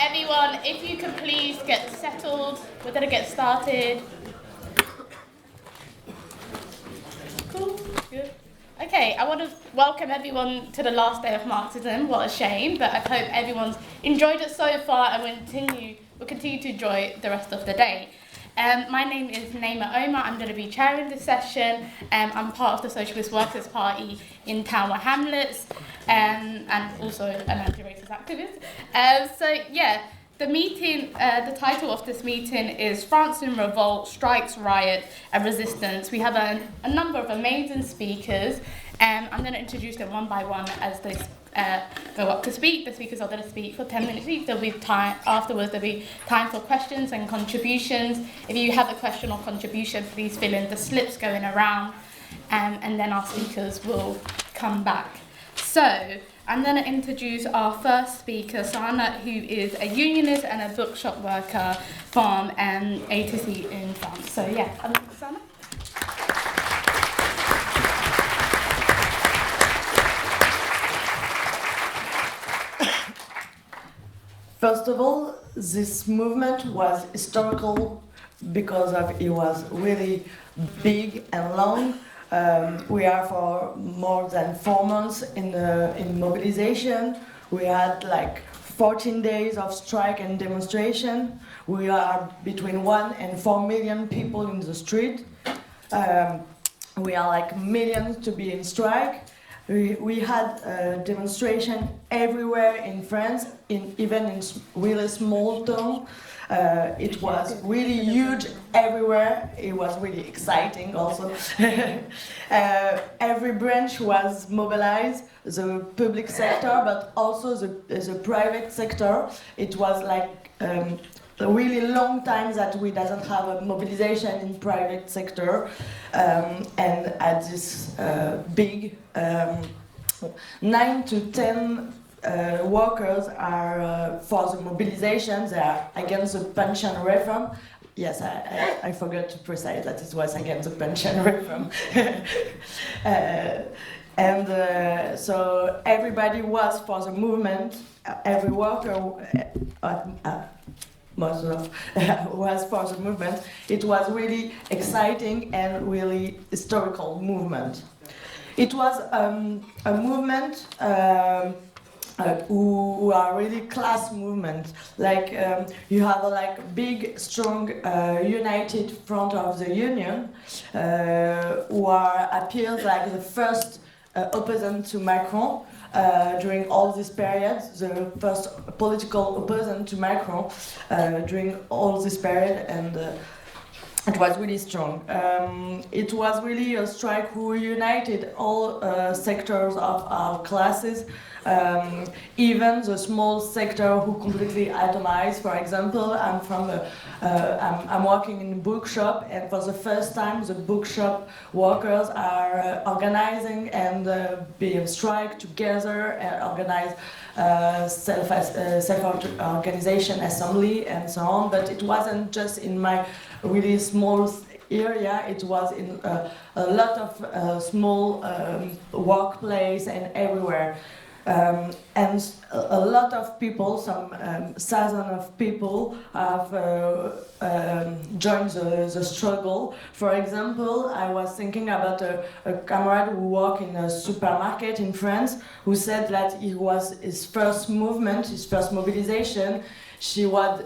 everyone, if you could please get settled, we're going to get started. Cool, good. Okay, I want to welcome everyone to the last day of Marxism. What a shame, but I hope everyone's enjoyed it so far and will continue to enjoy the rest of the day. My name is Naima Omar. I'm going to be chairing this session. I'm part of the Socialist Workers' Party in Tower Hamlets and also an anti-racist activist. The title of this meeting is France in Revolt, Strikes, Riot and Resistance. We have a number of amazing speakers. I'm going to introduce them one by one as they go up to speak. The speakers are going to speak for 10 minutes each. Afterwards, there'll be time for questions and contributions. If you have a question or contribution, please fill in the slips going around, and then our speakers will come back. So, I'm going to introduce our first speaker, Sana, who is a unionist and a bookshop worker from A to C in France. So, Sana. First of all, this movement was historical because it was really big and long. We are for more than 4 months in mobilization. We had like 14 days of strike and demonstration. We are between 1 and 4 million people in the street. We are like millions to be in strike. We had demonstration everywhere in France, even in really small towns. It was really huge everywhere. It was really exciting also. Every branch was mobilized, the public sector, but also the private sector. It was like a really long time that we doesn't have a mobilization in private sector, and at this big 9 to 10 workers are for the mobilization. They are against the pension reform. Yes, I forgot to precise that it was against the pension reform. So everybody was for the movement. Every worker most of was for the movement. It was really exciting and really historical movement. It was a movement who are really class movement. Like you have a big, strong, united front of the union, who appears like the first opponent to Macron. During all this period, the first political opponent to Macron during all this period, and it was really strong. It was really a strike who united all sectors of our classes, even the small sector who completely atomized. For example, I'm working in a bookshop, and for the first time, the bookshop workers are organizing and be on strike together and organize self-organization assembly and so on. But it wasn't just in my really small area, it was in a lot of small workplace and everywhere. And a lot of people, some thousands of people have joined the struggle. For example, I was thinking about a comrade who worked in a supermarket in France, who said that it was his first movement, his first mobilization. She was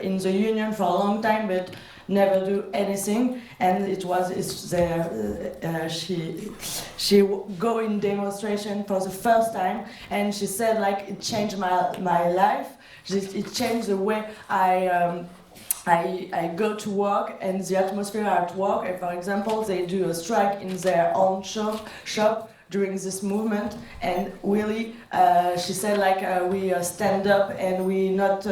in the union for a long time, but never do anything, and she go in demonstration for the first time, and she said it changed my life. It changed the way I go to work and the atmosphere at work. And for example, they do a strike in their own shop during this movement, and really she said we stand up and we not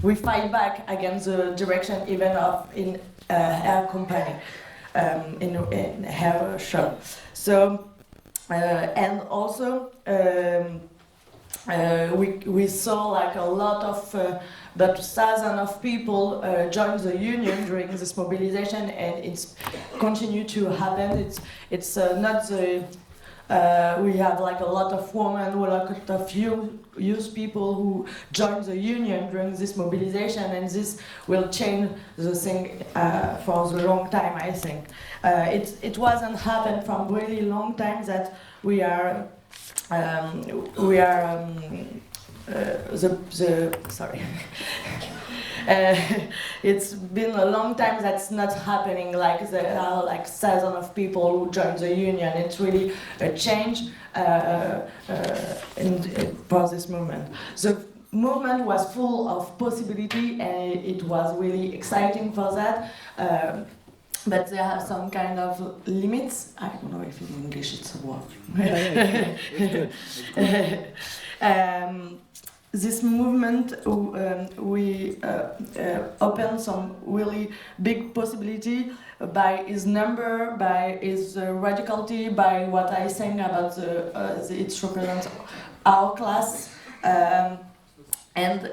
we fight back against the direction even in her company, in her shop. So and also we saw a lot of but thousands of people joined the union during this mobilization, and it's continued to happen. It's not the We have like a lot of women, a lot of youth people who join the union during this mobilization, and this will change the thing for the long time, I think. It wasn't happened from really long time that we are sorry. It's been a long time that's not happening, like there are like thousands of people who join the union. It's really a change for this movement. The movement was full of possibility, and it was really exciting for that. But there are some kind of limits. I don't know if in English it's a word. This movement, we opened some really big possibility by its number, by its radicality, by what I saying about it represents our class. And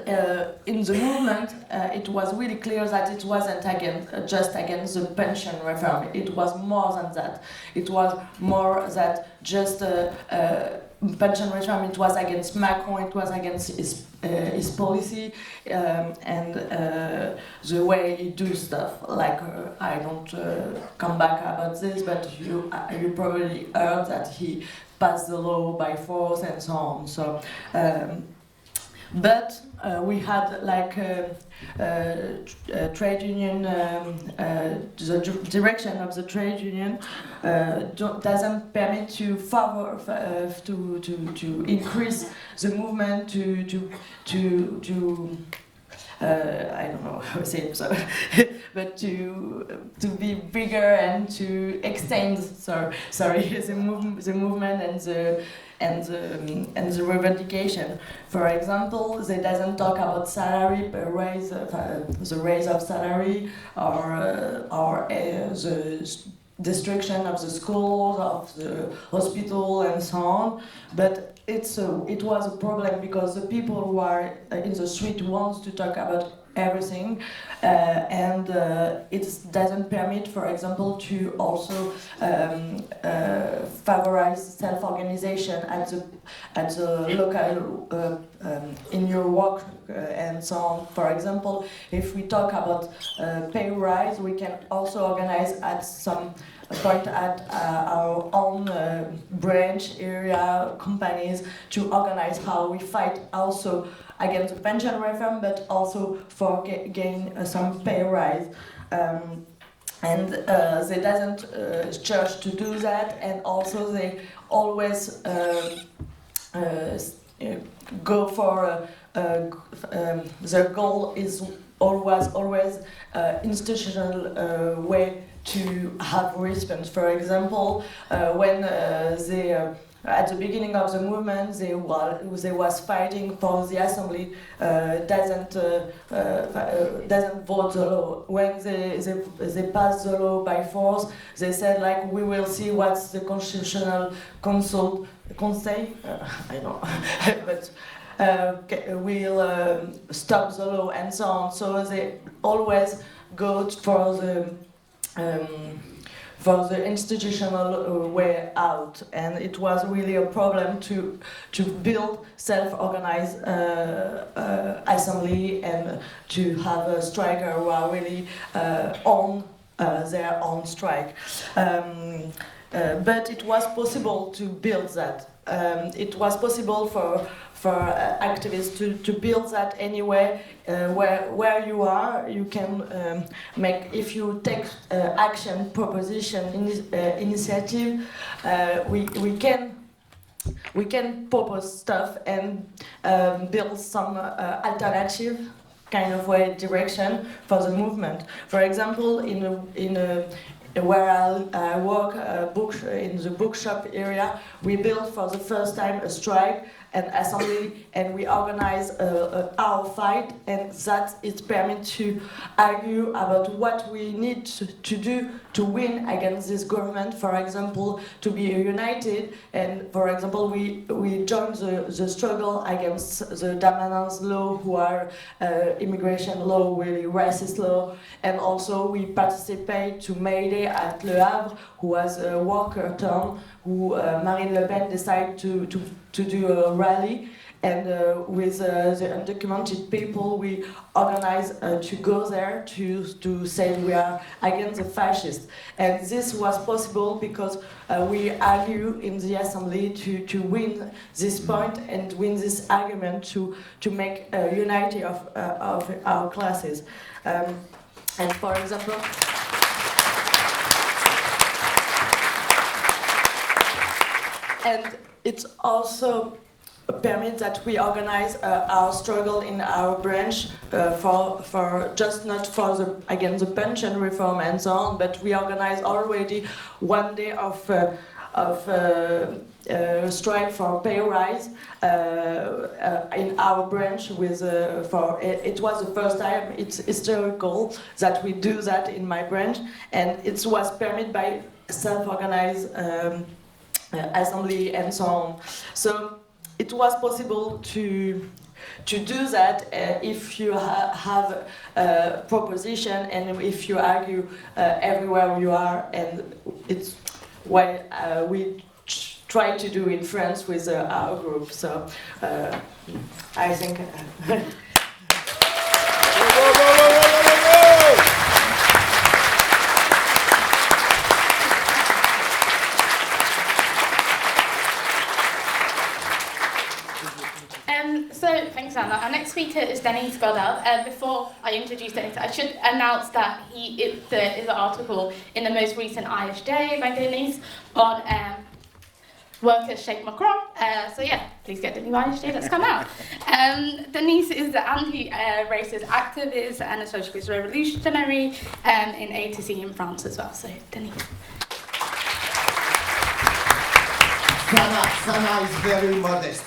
in the movement, it was really clear that it wasn't just against the pension reform. It was more than that. It was more than just pension reform. It was against Macron. It was against his policy and the way he do stuff. Like I don't come back about this, but you probably heard that he passed the law by force and so on. So. But we had like trade union, the direction of the trade union doesn't permit to favor to increase the movement to I don't know how to say it, so but to be bigger and to extend. Sorry, the movement and the revendication. For example, they doesn't talk about salary raise, the raise of salary, or the destruction of the schools, of the hospital, and so on. But it was a problem because the people who are in the street want to talk about everything, and it doesn't permit, for example, to also favorize self-organization at the local in your work and so on. For example, if we talk about pay rise, we can also organize at some point at our own branch area companies to organize how we fight also against the pension reform, but also for gain some pay rise. And they doesn't church to do that, and also they always go for their goal is always institutional way to have response. For example, when they at the beginning of the movement, they was fighting for the assembly doesn't vote the law. When they passed the law by force, they said like we will see what's the constitutional conseil. I don't know, but. Will stop the law and so on. So they always go for the institutional way out, and it was really a problem to build self-organized assembly and to have a striker who are really on their own strike. But it was possible to build that. It was possible for activists to build that anyway. Where you are, you can make, if you take action, proposition, initiative, we can propose stuff and build some alternative kind of way direction for the movement. For example, where I work in the bookshop area, we built for the first time a strike, an assembly, and we organize our fight, and that it permits to argue about what we need to do to win against this government. For example, to be united, and for example, we joined the struggle against the Damanans law, who are immigration law, really racist law, and also we participate to May Day at Le Havre, who was a worker town, who Marine Le Pen decided to do a rally, and with the undocumented people we organized to go there to say we are against the fascists. And this was possible because we argue in the assembly to win this point and win this argument to make a unity of our classes. And for example, and it's also permits that we organize our struggle in our branch for just not for the against the pension reform and so on, but we organize already one day of strike for pay rise in our branch with for it was the first time, it's historical that we do that in my branch, and it was permitted by self-organized assembly and so on. So it was possible to do that if you have a proposition and if you argue everywhere you are, and it's what we try to do in France with our group. So I think. So, thanks, Anna. Our next speaker is Denis Godard. Before I introduce Denis, I should announce that there is an article in the most recent ISJ by Denis on workers shake Macron. So yeah, please get the new ISJ that's come out. Denise is the anti-racist activist and a socialist revolutionary in A to C in France as well. So, Denise. Sana is very modest.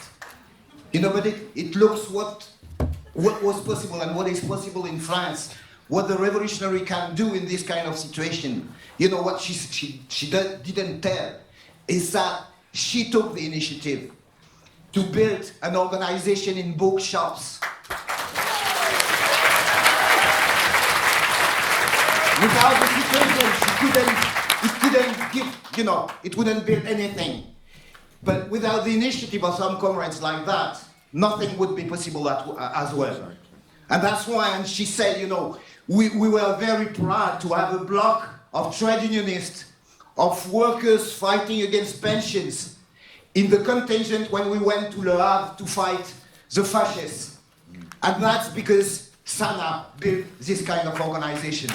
You know, but it looks what was possible and what is possible in France, what the revolutionary can do in this kind of situation. You know, what she didn't tell is that she took the initiative to build an organization in bookshops. Without the situation, it couldn't give, you know, it wouldn't build anything. But without the initiative of some comrades like that, nothing would be possible as well. And that's why, and she said, you know, we were very proud to have a block of trade unionists, of workers fighting against pensions in the contingent when we went to Le Havre to fight the fascists. And that's because Sana built this kind of organization.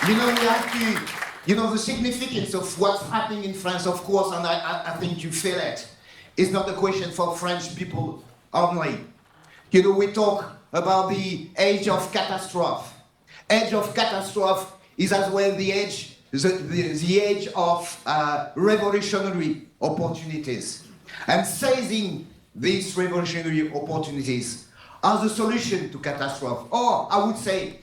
You know, we have to, you know, the significance of what's happening in France, of course, and I think you feel it, is not a question for French people only. You know, we talk about the age of catastrophe. Age of catastrophe is as well the age, the age of revolutionary opportunities. And seizing these revolutionary opportunities as a solution to catastrophe, or I would say,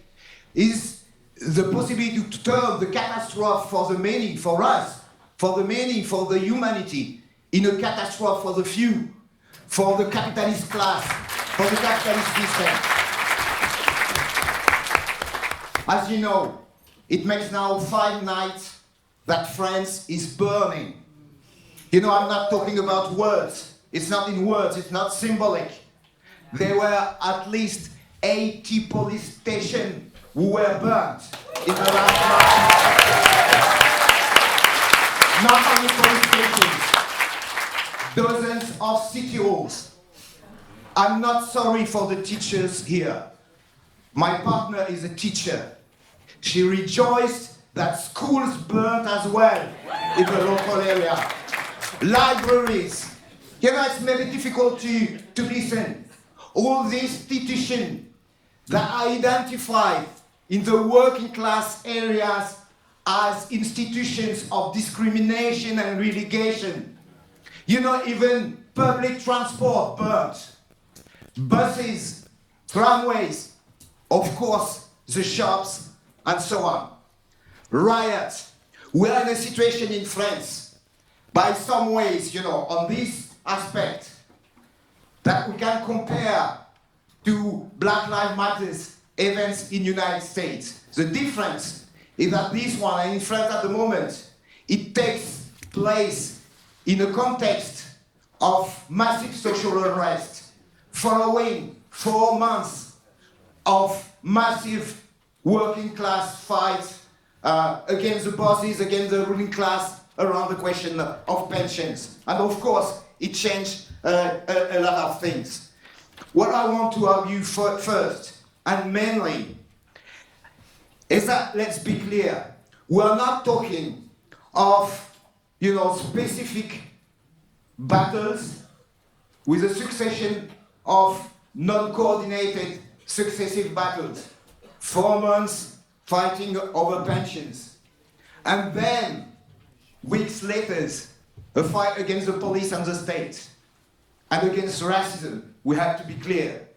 is the possibility to turn the catastrophe for the many, for us, for the many, for the humanity, in a catastrophe for the few, for the capitalist class, for the capitalist system. As you know, it makes now 5 nights that France is burning. You know, I'm not talking about words. It's not in words, it's not symbolic. There were at least 80 police stations who were burnt in the last month. Not only police stations, dozens of city halls. I'm not sorry for the teachers here. My partner is a teacher. She rejoiced that schools burnt as well in the local area. Libraries. You know, it's maybe difficult to listen. All these institutions that are identified in the working class areas as institutions of discrimination and relegation. You know, even public transport burnt, buses, tramways, of course, the shops, and so on. Riots. We are in a situation in France, by some ways, you know, on this aspect, that we can compare to Black Lives Matter events in the United States. The difference is that this one, and in France at the moment, it takes place in a context of massive social unrest, following 4 months of massive working class fights against the bosses, against the ruling class, around the question of pensions. And of course, it changed a lot of things. What I want to argue first, and mainly, is that, let's be clear, we're not talking of, you know, specific battles with a succession of non-coordinated successive battles. 4 months fighting over pensions. And then, weeks later, a fight against the police and the state. And against racism, we have to be clear.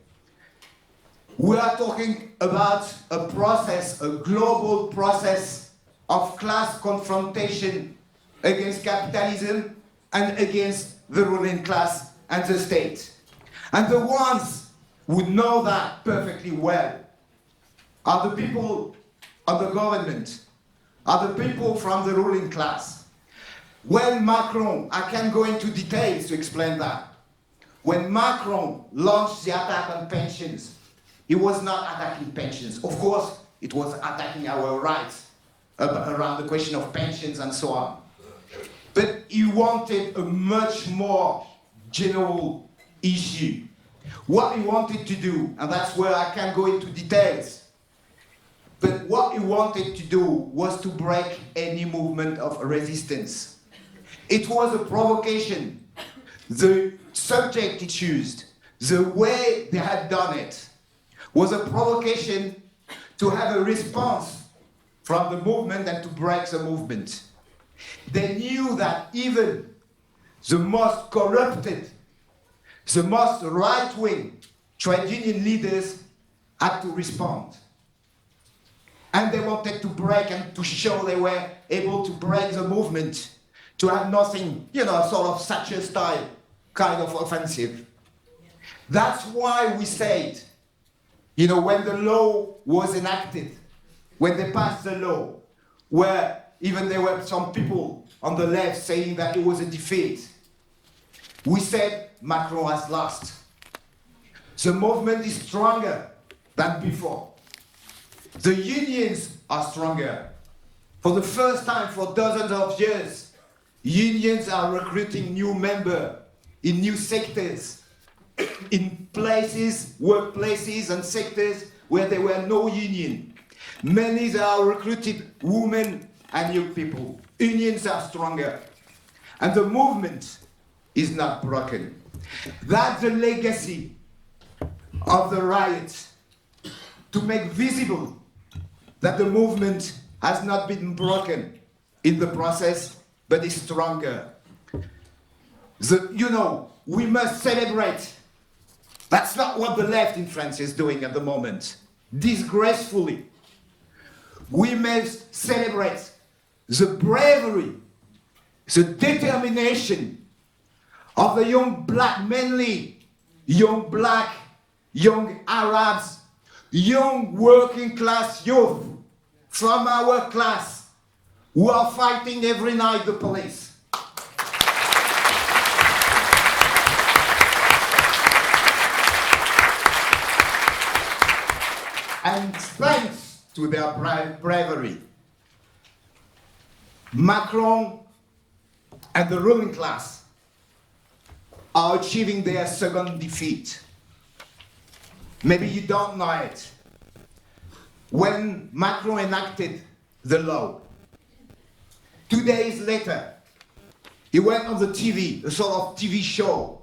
We are talking about a process, a global process of class confrontation against capitalism and against the ruling class and the state. And the ones who know that perfectly well are the people of the government, are the people from the ruling class. When Macron, I can go into details to explain that. When Macron launched the attack on pensions, he was not attacking pensions. Of course, it was attacking our rights around the question of pensions and so on. But he wanted a much more general issue. What he wanted to do, and that's where I can go into details, but what he wanted to do was to break any movement of resistance. It was a provocation. The subject he chose, the way they had done it, was a provocation to have a response from the movement and to break the movement. They knew that even the most corrupted, the most right-wing trade union leaders had to respond. And they wanted to break and to show they were able to break the movement, to have nothing, you know, sort of Thatcher style kind of offensive. That's why we said, you know, when the law was enacted, when they passed the law, where even there were some people on the left saying that it was a defeat, we said Macron has lost. The movement is stronger than before. The unions are stronger. For the first time for dozens of years, unions are recruiting new members in new sectors, in places, workplaces and sectors where there were no union. Many are recruited women and young people. Unions are stronger. And the movement is not broken. That's the legacy of the riots, to make visible that the movement has not been broken in the process, but is stronger. You know, we must celebrate. That's not what the left in France is doing at the moment. Disgracefully. We must celebrate the bravery, the determination of the young black, mainly young black, young Arabs, young working class youth from our class who are fighting every night the police. And thanks to their bravery, Macron and the ruling class are achieving their second defeat. Maybe you don't know it. When Macron enacted the law, 2 days later, he went on the TV, a sort of TV show,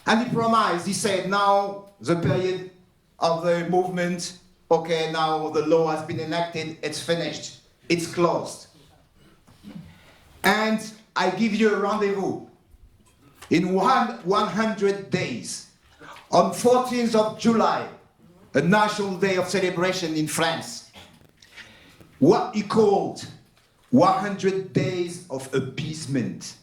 and he promised, he said, now the period of the movement, okay, now the law has been enacted, it's finished. it's closed. And I give you a rendezvous in 100 days, on 14th of July, a national day of celebration in France, what he called 100 days of appeasement.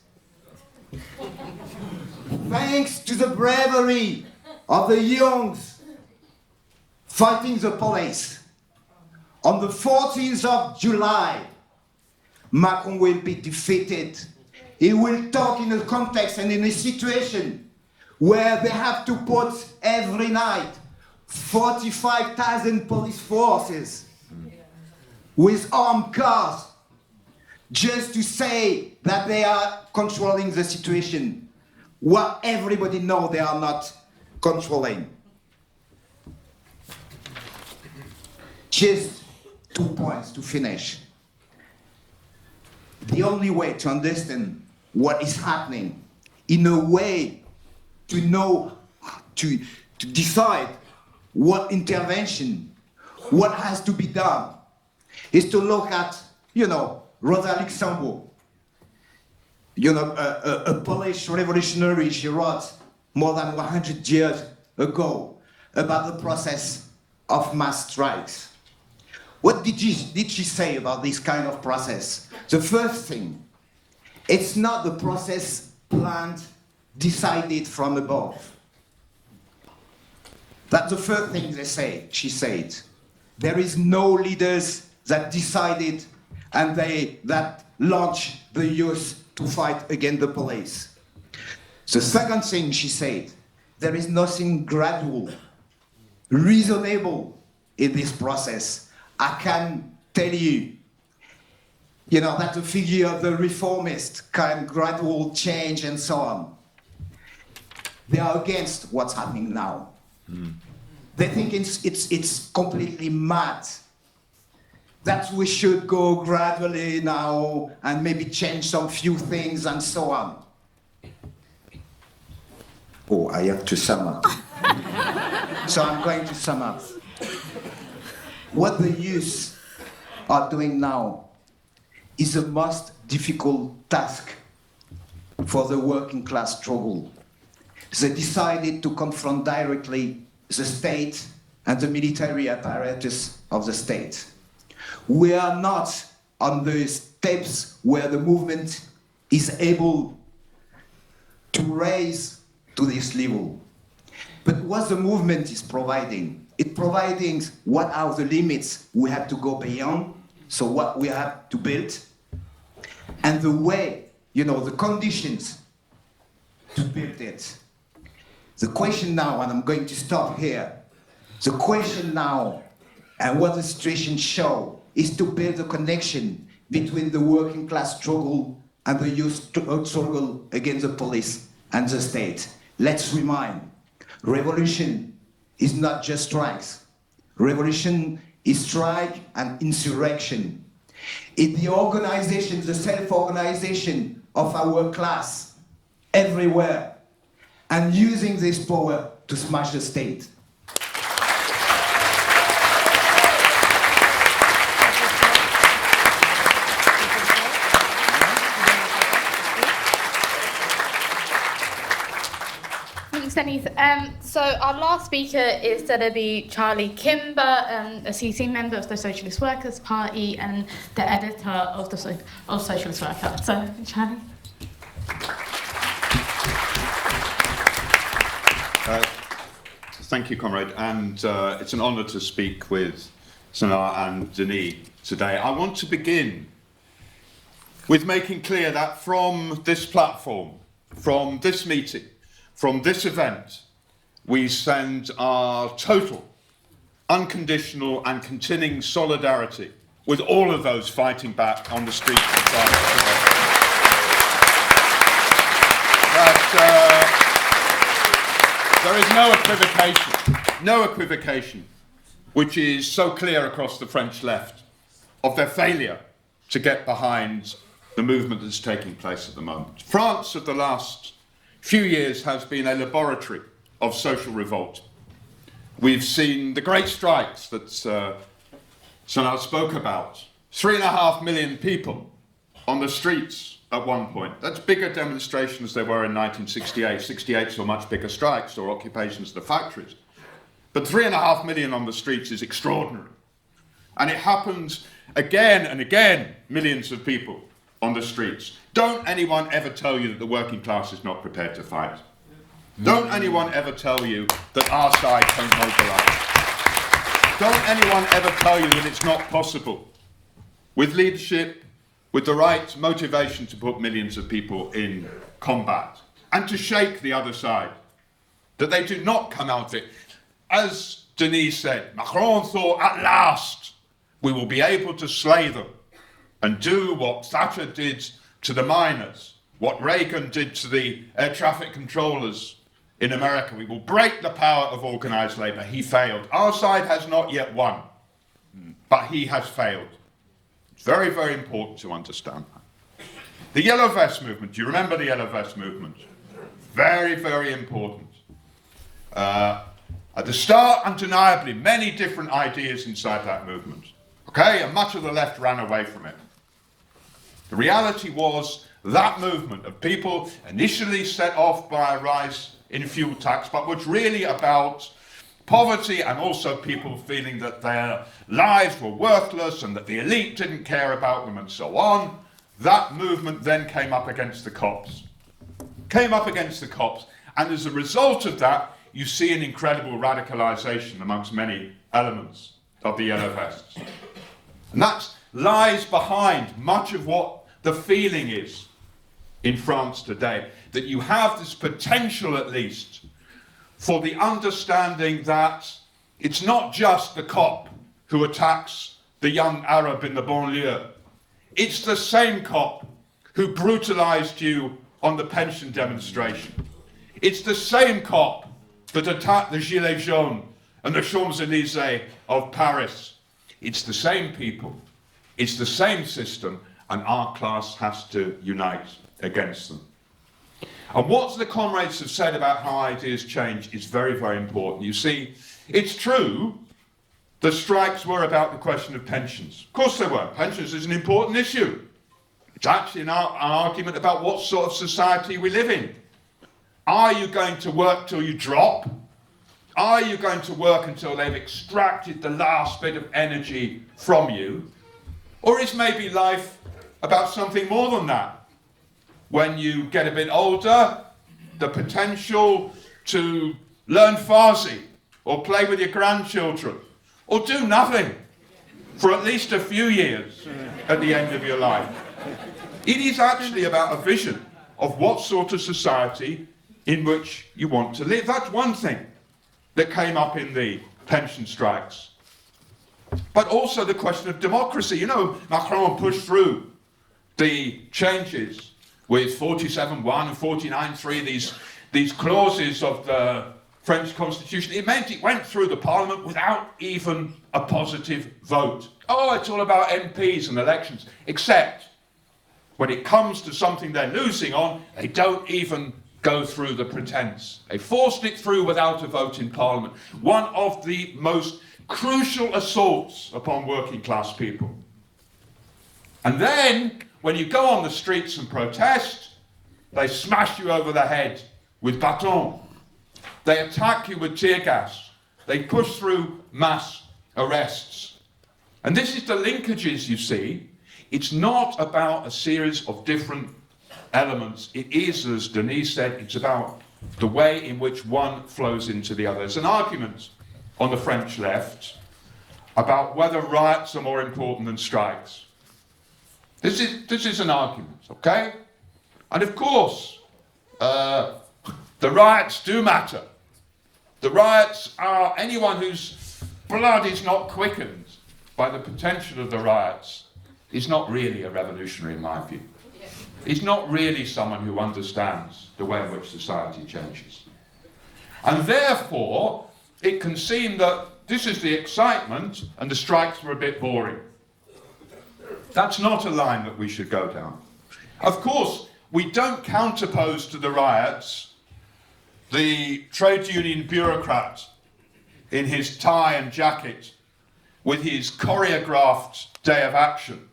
Thanks to the bravery of the youngs fighting the police, on the 14th of July, Macron will be defeated. He will talk in a context and in a situation where they have to put every night 45,000 police forces with armed cars just to say that they are controlling the situation, what everybody knows they are not controlling. Just 2 points to finish. The only way to understand what is happening, in a way to know, to decide what intervention, what has to be done, is to look at, Rosa Luxemburg, a Polish revolutionary. She wrote more than 100 years ago about the process of mass strikes. What did she say about this kind of process? The first thing, it's not the process planned, decided from above. That's the first thing she said. There is no leaders that decided and that launched the youth to fight against the police. The second thing she said, there is nothing gradual, reasonable in this process. I can tell you, that the figure of the reformist kind of gradual change and so on. They are against what's happening now. They think it's completely mad, that we should go gradually now and maybe change some few things and so on. Oh, I have to sum up. So I'm going to sum up. What the youth are doing now is the most difficult task for the working class struggle. They decided to confront directly the state and the military apparatus of the state. We are not on the steps where the movement is able to raise to this level. But what the movement is providing, it's providing what are the limits we have to go beyond, so what we have to build, and the way, the conditions to build it. The question now, and I'm going to stop here, the question now, and what the situation shows, is to build a connection between the working class struggle and the youth struggle against the police and the state. Let's remind, revolution is not just strikes. Revolution is strike and insurrection. It's the organization, the self-organization of our class everywhere, and using this power to smash the state. Thanks, Denise. So our last speaker is going to be Charlie Kimber, a CC member of the Socialist Workers' Party and the editor of Socialist Worker. So, Charlie. Thank you, comrade, and it's an honour to speak with Sana and Denis today. I want to begin with making clear that from this platform, from this meeting, from this event, we send our total, unconditional and continuing solidarity with all of those fighting back on the streets of France today. There is no equivocation, which is so clear across the French left of their failure to get behind the movement that's taking place at the moment. France of the last few years has been a laboratory of social revolt. We've seen the great strikes that Sana spoke about 3.5 million people on the streets at one point. That's bigger demonstrations there were in 1968. 68 saw much bigger strikes or occupations of the factories. But 3.5 million on the streets is extraordinary. And it happens again and again, millions of people on the streets. Don't anyone ever tell you that the working class is not prepared to fight. Don't anyone ever tell you that our side can't mobilise. Don't anyone ever tell you that it's not possible, with leadership, with the right motivation to put millions of people in combat, and to shake the other side, that they do not come out of it. As Denise said, Macron thought, at last, we will be able to slay them and do what Thatcher did to the miners, what Reagan did to the air traffic controllers in America. We will break the power of organised labour. He failed. Our side has not yet won, but he has failed. It's very, very important to understand that. The Yellow Vest movement, do you remember the Yellow Vest movement? Very, very important. At the start, undeniably, many different ideas inside that movement. Okay, and much of the left ran away from it. The reality was that movement of people initially set off by a rise in fuel tax, but was really about poverty and also people feeling that their lives were worthless and that the elite didn't care about them and so on. That movement then came up against the cops. And as a result of that, you see an incredible radicalisation amongst many elements of the Yellow Vests. And that lies behind much of what the feeling is in France today, that you have this potential, at least, for the understanding that it's not just the cop who attacks the young Arab in the banlieue. It's the same cop who brutalised you on the pension demonstration. It's the same cop that attacked the Gilets jaunes and the Champs-Élysées of Paris. It's the same people, it's the same system, and our class has to unite against them. And what the comrades have said about how ideas change is very, very important. You see, it's true the strikes were about the question of pensions. Of course they were. Pensions is an important issue. It's actually an argument about what sort of society we live in. Are you going to work till you drop? Are you going to work until they've extracted the last bit of energy from you? Or is maybe life about something more than that? When you get a bit older, the potential to learn Farsi, or play with your grandchildren, or do nothing for at least a few years at the end of your life. It is actually about a vision of what sort of society in which you want to live. That's one thing that came up in the pension strikes. But also the question of democracy. You know, Macron pushed through the changes with 47.1 and 49.3, these clauses of the French constitution. It meant it went through the parliament without even a positive vote. Oh, it's all about MPs and elections, except when it comes to something they're losing on, they don't even go through the pretense. They forced it through without a vote in parliament. One of the most crucial assaults upon working class people. And then, when you go on the streets and protest, they smash you over the head with bâton. They attack you with tear gas. They push through mass arrests. And this is the linkages you see. It's not about a series of different elements. It is, as Denise said, it's about the way in which one flows into the other. There's an argument on the French left about whether riots are more important than strikes. This is an argument, okay? And of course, the riots do matter. The riots are anyone whose blood is not quickened by the potential of the riots is not really a revolutionary in my view. He's not really someone who understands the way in which society changes. And therefore, it can seem that this is the excitement and the strikes were a bit boring. That's not a line that we should go down. Of course, we don't counterpose to the riots the trade union bureaucrat in his tie and jacket with his choreographed day of action.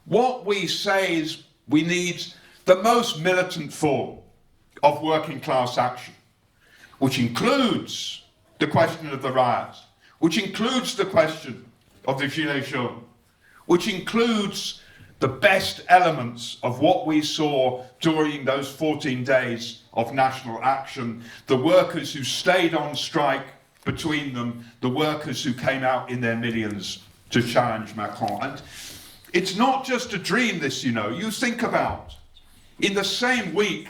What we say is we need the most militant form of working class action, which includes the question of the riots, which includes the question of the Gilets jaunes, which includes the best elements of what we saw during those 14 days of national action, the workers who stayed on strike, between them, the workers who came out in their millions to challenge Macron. And it's not just a dream, this, you know. You think about, in the same week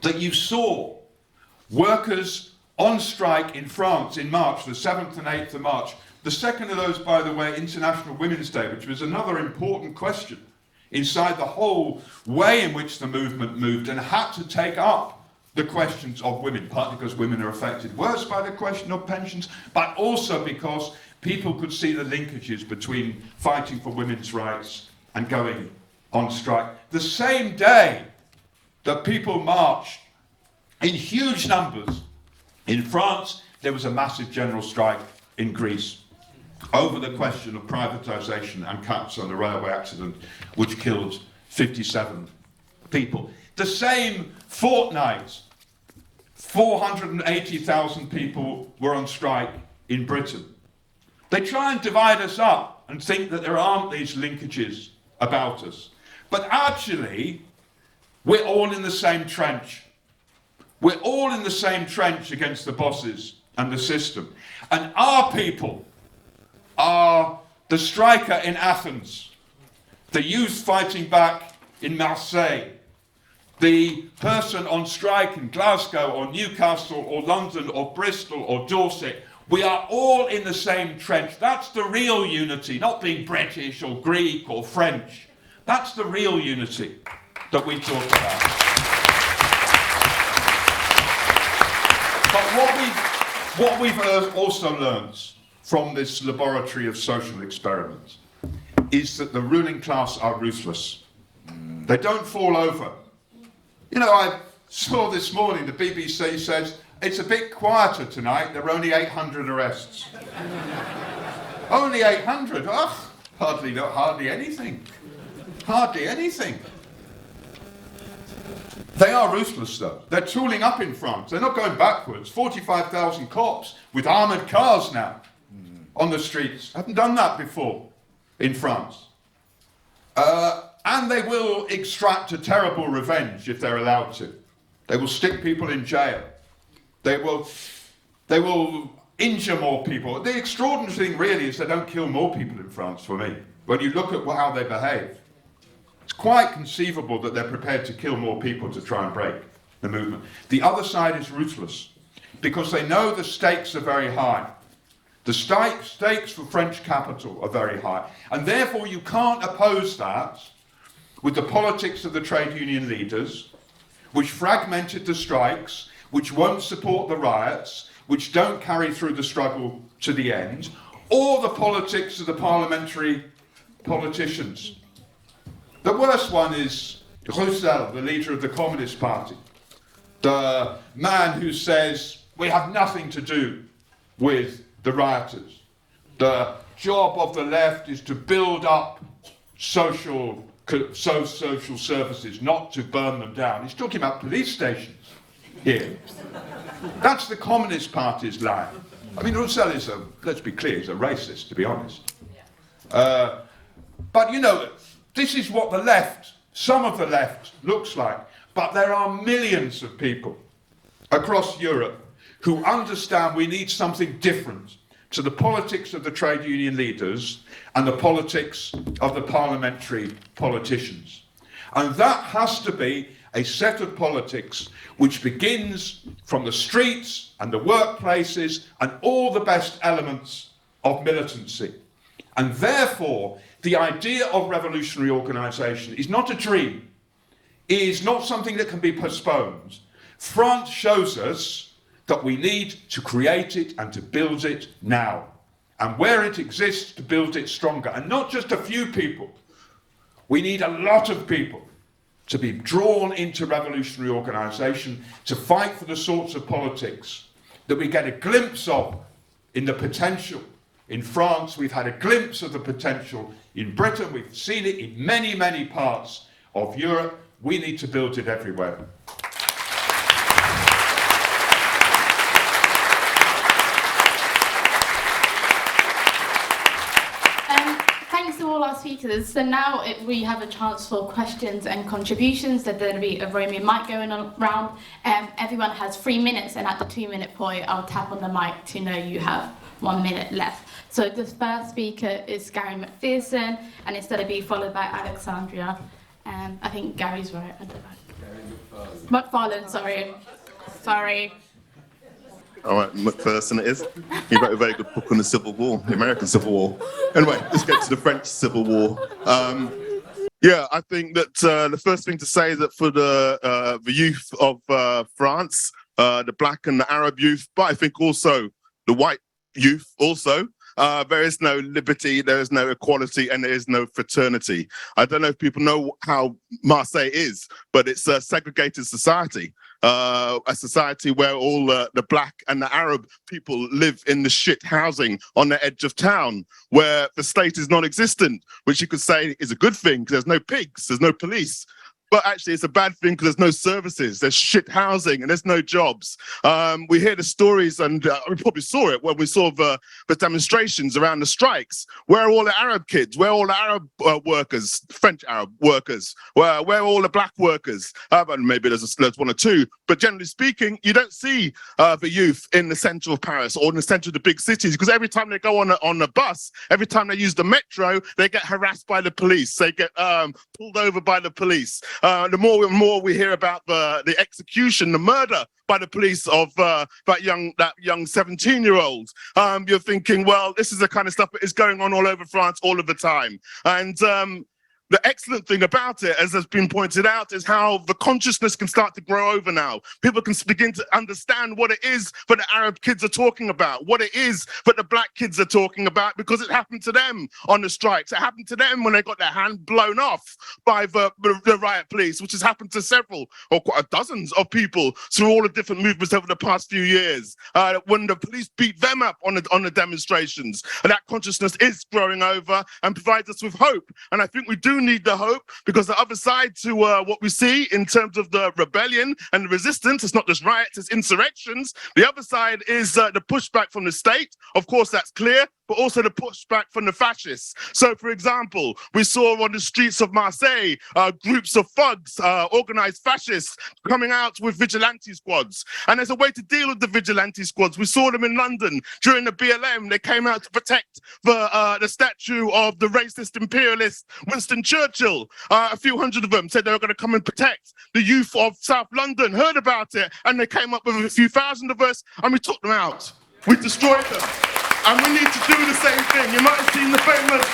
that you saw workers on strike in France in March, the 7th and 8th of March, the second of those, by the way, International Women's Day, which was another important question inside the whole way in which the movement moved and had to take up the questions of women, partly because women are affected worse by the question of pensions, but also because people could see the linkages between fighting for women's rights and going on strike. The same day that people marched in huge numbers in France, there was a massive general strike in Greece over the question of privatisation and cuts on the railway accident, which killed 57 people. The same fortnight, 480,000 people were on strike in Britain. They try and divide us up and think that there aren't these linkages about us. But actually, we're all in the same trench. We're all in the same trench against the bosses and the system. And our people are the striker in Athens, the youth fighting back in Marseille, the person on strike in Glasgow or Newcastle or London or Bristol or Dorset. We are all in the same trench. That's the real unity, not being British or Greek or French. That's the real unity that we talk about. But what we've also learned from this laboratory of social experiment is that the ruling class are ruthless. They don't fall over. You know, I saw this morning the BBC says it's a bit quieter tonight, there are only 800 arrests. Only 800? Ugh, hardly anything. Hardly anything. They are ruthless though. They're tooling up in France. They're not going backwards. 45,000 cops with armoured cars now on the streets. Haven't done that before in France. And they will extract a terrible revenge if they're allowed to. They will stick people in jail. They will injure more people. The extraordinary thing really is they don't kill more people in France, for me. When you look at how they behave, it's quite conceivable that they're prepared to kill more people to try and break the movement. The other side is ruthless because they know the stakes are very high. The stakes for French capital are very high. And therefore you can't oppose that with the politics of the trade union leaders, which fragmented the strikes, which won't support the riots, which don't carry through the struggle to the end, or the politics of the parliamentary politicians. The worst one is Roussel, the leader of the Communist Party, the man who says, we have nothing to do with the rioters. The job of the left is to build up social services, not to burn them down. He's talking about police stations here. That's the Communist Party's line. I mean, Roussel is let's be clear, he's a racist, to be honest. But you know, this is what the left, some of the left, looks like. But there are millions of people across Europe who understand we need something different to the politics of the trade union leaders and the politics of the parliamentary politicians. And that has to be a set of politics which begins from the streets and the workplaces and all the best elements of militancy. And therefore, the idea of revolutionary organisation is not a dream, is not something that can be postponed. France shows us that we need to create it and to build it now. And where it exists, to build it stronger. And not just a few people. We need a lot of people to be drawn into revolutionary organisation, to fight for the sorts of politics that we get a glimpse of in the potential In France, we've had a glimpse of the potential. In Britain, we've seen it in many, many parts of Europe. We need to build it everywhere. Thanks to all our speakers. So now we have a chance for questions and contributions. There's going to be a roaming mic going around. Everyone has 3 minutes, and at the 2-minute point, I'll tap on the mic to know you have 1 minute left. So the first speaker is Gary McPherson, and it's going to be followed by Alexandria. I think Gary's right at the back. McFarlane, sorry. All right, McPherson it is. He wrote a very good book on the Civil War, the American Civil War. Anyway, let's get to the French Civil War. Yeah, I think that the first thing to say is that for the youth of France, the black and the Arab youth, but I think also the white youth also, there is no liberty, there is no equality, and there is no fraternity. I don't know if people know how Marseille is, but it's a segregated society. A society where all the black and the Arab people live in the shit housing on the edge of town, where the state is non-existent, which you could say is a good thing because there's no pigs, there's no police. But actually, it's a bad thing because there's no services, there's shit housing, and there's no jobs. We hear the stories, and we probably saw it when we saw the demonstrations around the strikes. Where are all the Arab kids? Where are all the Arab workers, French Arab workers? Where are all the black workers? Maybe there's one or two, but generally speaking, you don't see the youth in the center of Paris or in the center of the big cities, because every time they go on a bus, every time they use the metro, they get harassed by the police. They get pulled over by the police. The more and more we hear about the execution, the murder by the police of that young 17-year-old, you're thinking, well, this is the kind of stuff that is going on all over France all of the time. And the excellent thing about it, as has been pointed out, is how the consciousness can start to grow over now. People can begin to understand what it is that the Arab kids are talking about, what it is that the black kids are talking about, because it happened to them on the strikes. It happened to them when they got their hand blown off by the riot police, which has happened to several or quite dozens of people through all the different movements over the past few years. When the police beat them up on the demonstrations, and that consciousness is growing over and provides us with hope. And I think we do need the hope, because the other side to what we see in terms of the rebellion and the resistance, it's not just riots, it's insurrections. The other side is the pushback from the state. Of course, that's clear, but also the pushback from the fascists. So, for example, we saw on the streets of Marseille groups of thugs, organized fascists, coming out with vigilante squads. And there's a way to deal with the vigilante squads. We saw them in London during the BLM. They came out to protect the statue of the racist imperialist Winston Churchill. A few hundred of them said they were going to come and protect the youth of South London, heard about it, and they came up with a few thousand of us, and we took them out. We destroyed them. And we need to do the same thing. You might have seen the famous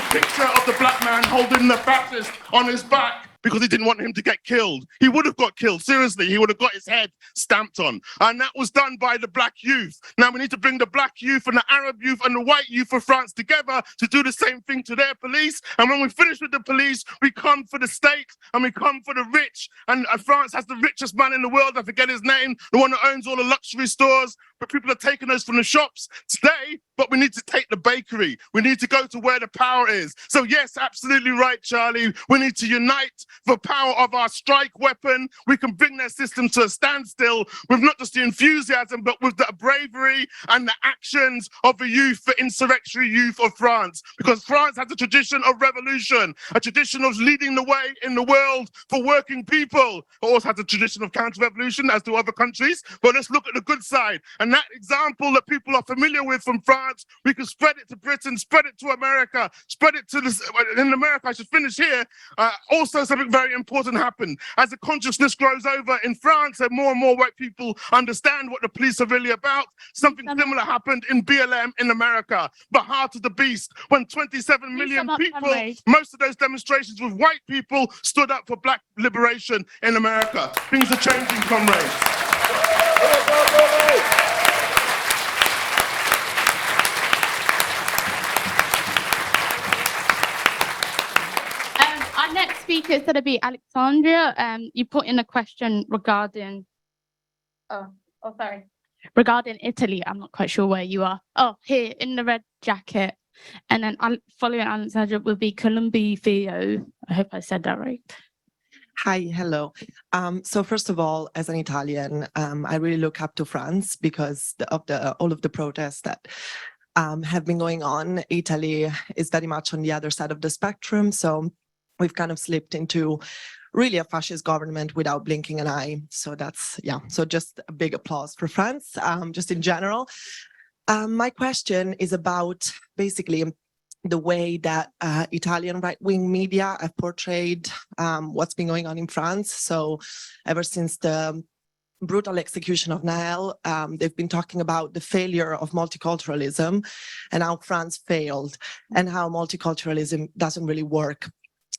picture of the black man holding the fascist on his back because he didn't want him to get killed. He would have got killed, seriously. He would have got his head stamped on. And that was done by the black youth. Now we need to bring the black youth and the Arab youth and the white youth of France together to do the same thing to their police. And when we finish with the police, we come for the state and we come for the rich. And France has the richest man in the world, I forget his name, the one that owns all the luxury stores, but people are taking those from the shops today. But we need to take the bakery. We need to go to where the power is. So yes, absolutely right, Charlie. We need to unite the power of our strike weapon. We can bring their system to a standstill with not just the enthusiasm, but with the bravery and the actions of the youth, the insurrectionary youth of France. Because France has a tradition of revolution, a tradition of leading the way in the world for working people. It also has a tradition of counter-revolution, as do other countries. But let's look at the good side. And that example that people are familiar with from France, we can spread it to Britain, spread it to America, spread it to in America. I should finish here. Also, something very important happened. As the consciousness grows over in France and more white people understand what the police are really about, something similar happened in BLM in America. The heart of the beast, when 27 million people, most of those demonstrations with white people, stood up for black liberation in America. Things are changing, comrades. Our next speaker is going to be Alexandria. You put in a question regarding... sorry. regarding Italy, I'm not quite sure where you are. Oh, here in the red jacket. And then following Alexandra will be Columbi Theo. I hope I said that right. Hi, hello. So first of all, as an Italian, I really look up to France because of all of the protests that have been going on. Italy is very much on the other side of the spectrum. So we've kind of slipped into really a fascist government without blinking an eye. So that's, yeah, so just a big applause for France, just in general. My question is about basically the way that Italian right-wing media have portrayed what's been going on in France. So ever since the brutal execution of Naël, they've been talking about the failure of multiculturalism and how France failed and how multiculturalism doesn't really work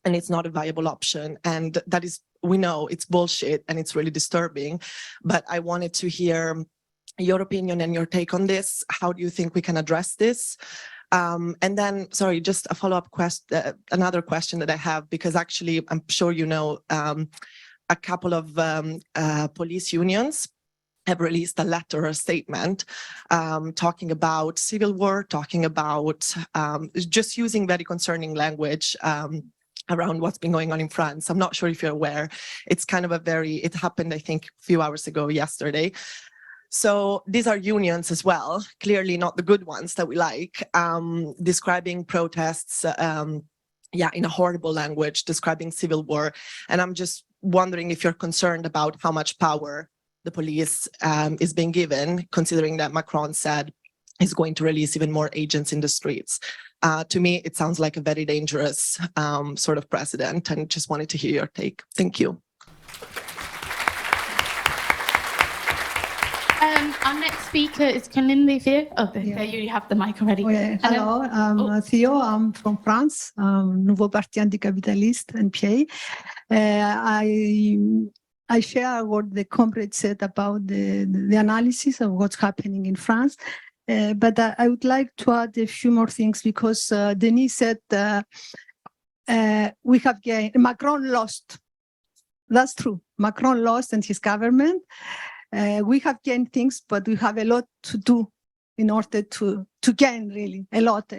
and it's not a viable option. And that is, we know it's bullshit and it's really disturbing, but I wanted to hear your opinion and your take on this. How do you think we can address this? And then, sorry, just a follow-up question, another question that I have, because actually I'm sure you know a couple of police unions have released a letter or a statement talking about civil war, talking about just using very concerning language around what's been going on in France. I'm not sure if you're aware. It's kind of it happened, I think, a few hours ago, yesterday. So these are unions as well, clearly not the good ones that we like, describing protests, in a horrible language, describing civil war. And I'm just wondering if you're concerned about how much power the police is being given, considering that Macron said he's going to release even more agents in the streets. To me, it sounds like a very dangerous sort of precedent, and just wanted to hear your take. Thank you. Our next speaker is Columbi Theo. Oh, there you have the mic already. Hello, I'm Theo. I'm from France, Nouveau Parti Anticapitaliste, NPA. I share what the comrade said about the analysis of what's happening in France. But I would like to add a few more things because Denis said we have gained. Macron lost. That's true. Macron lost and his government. We have gained things, but we have a lot to do in order to gain, really, a lot.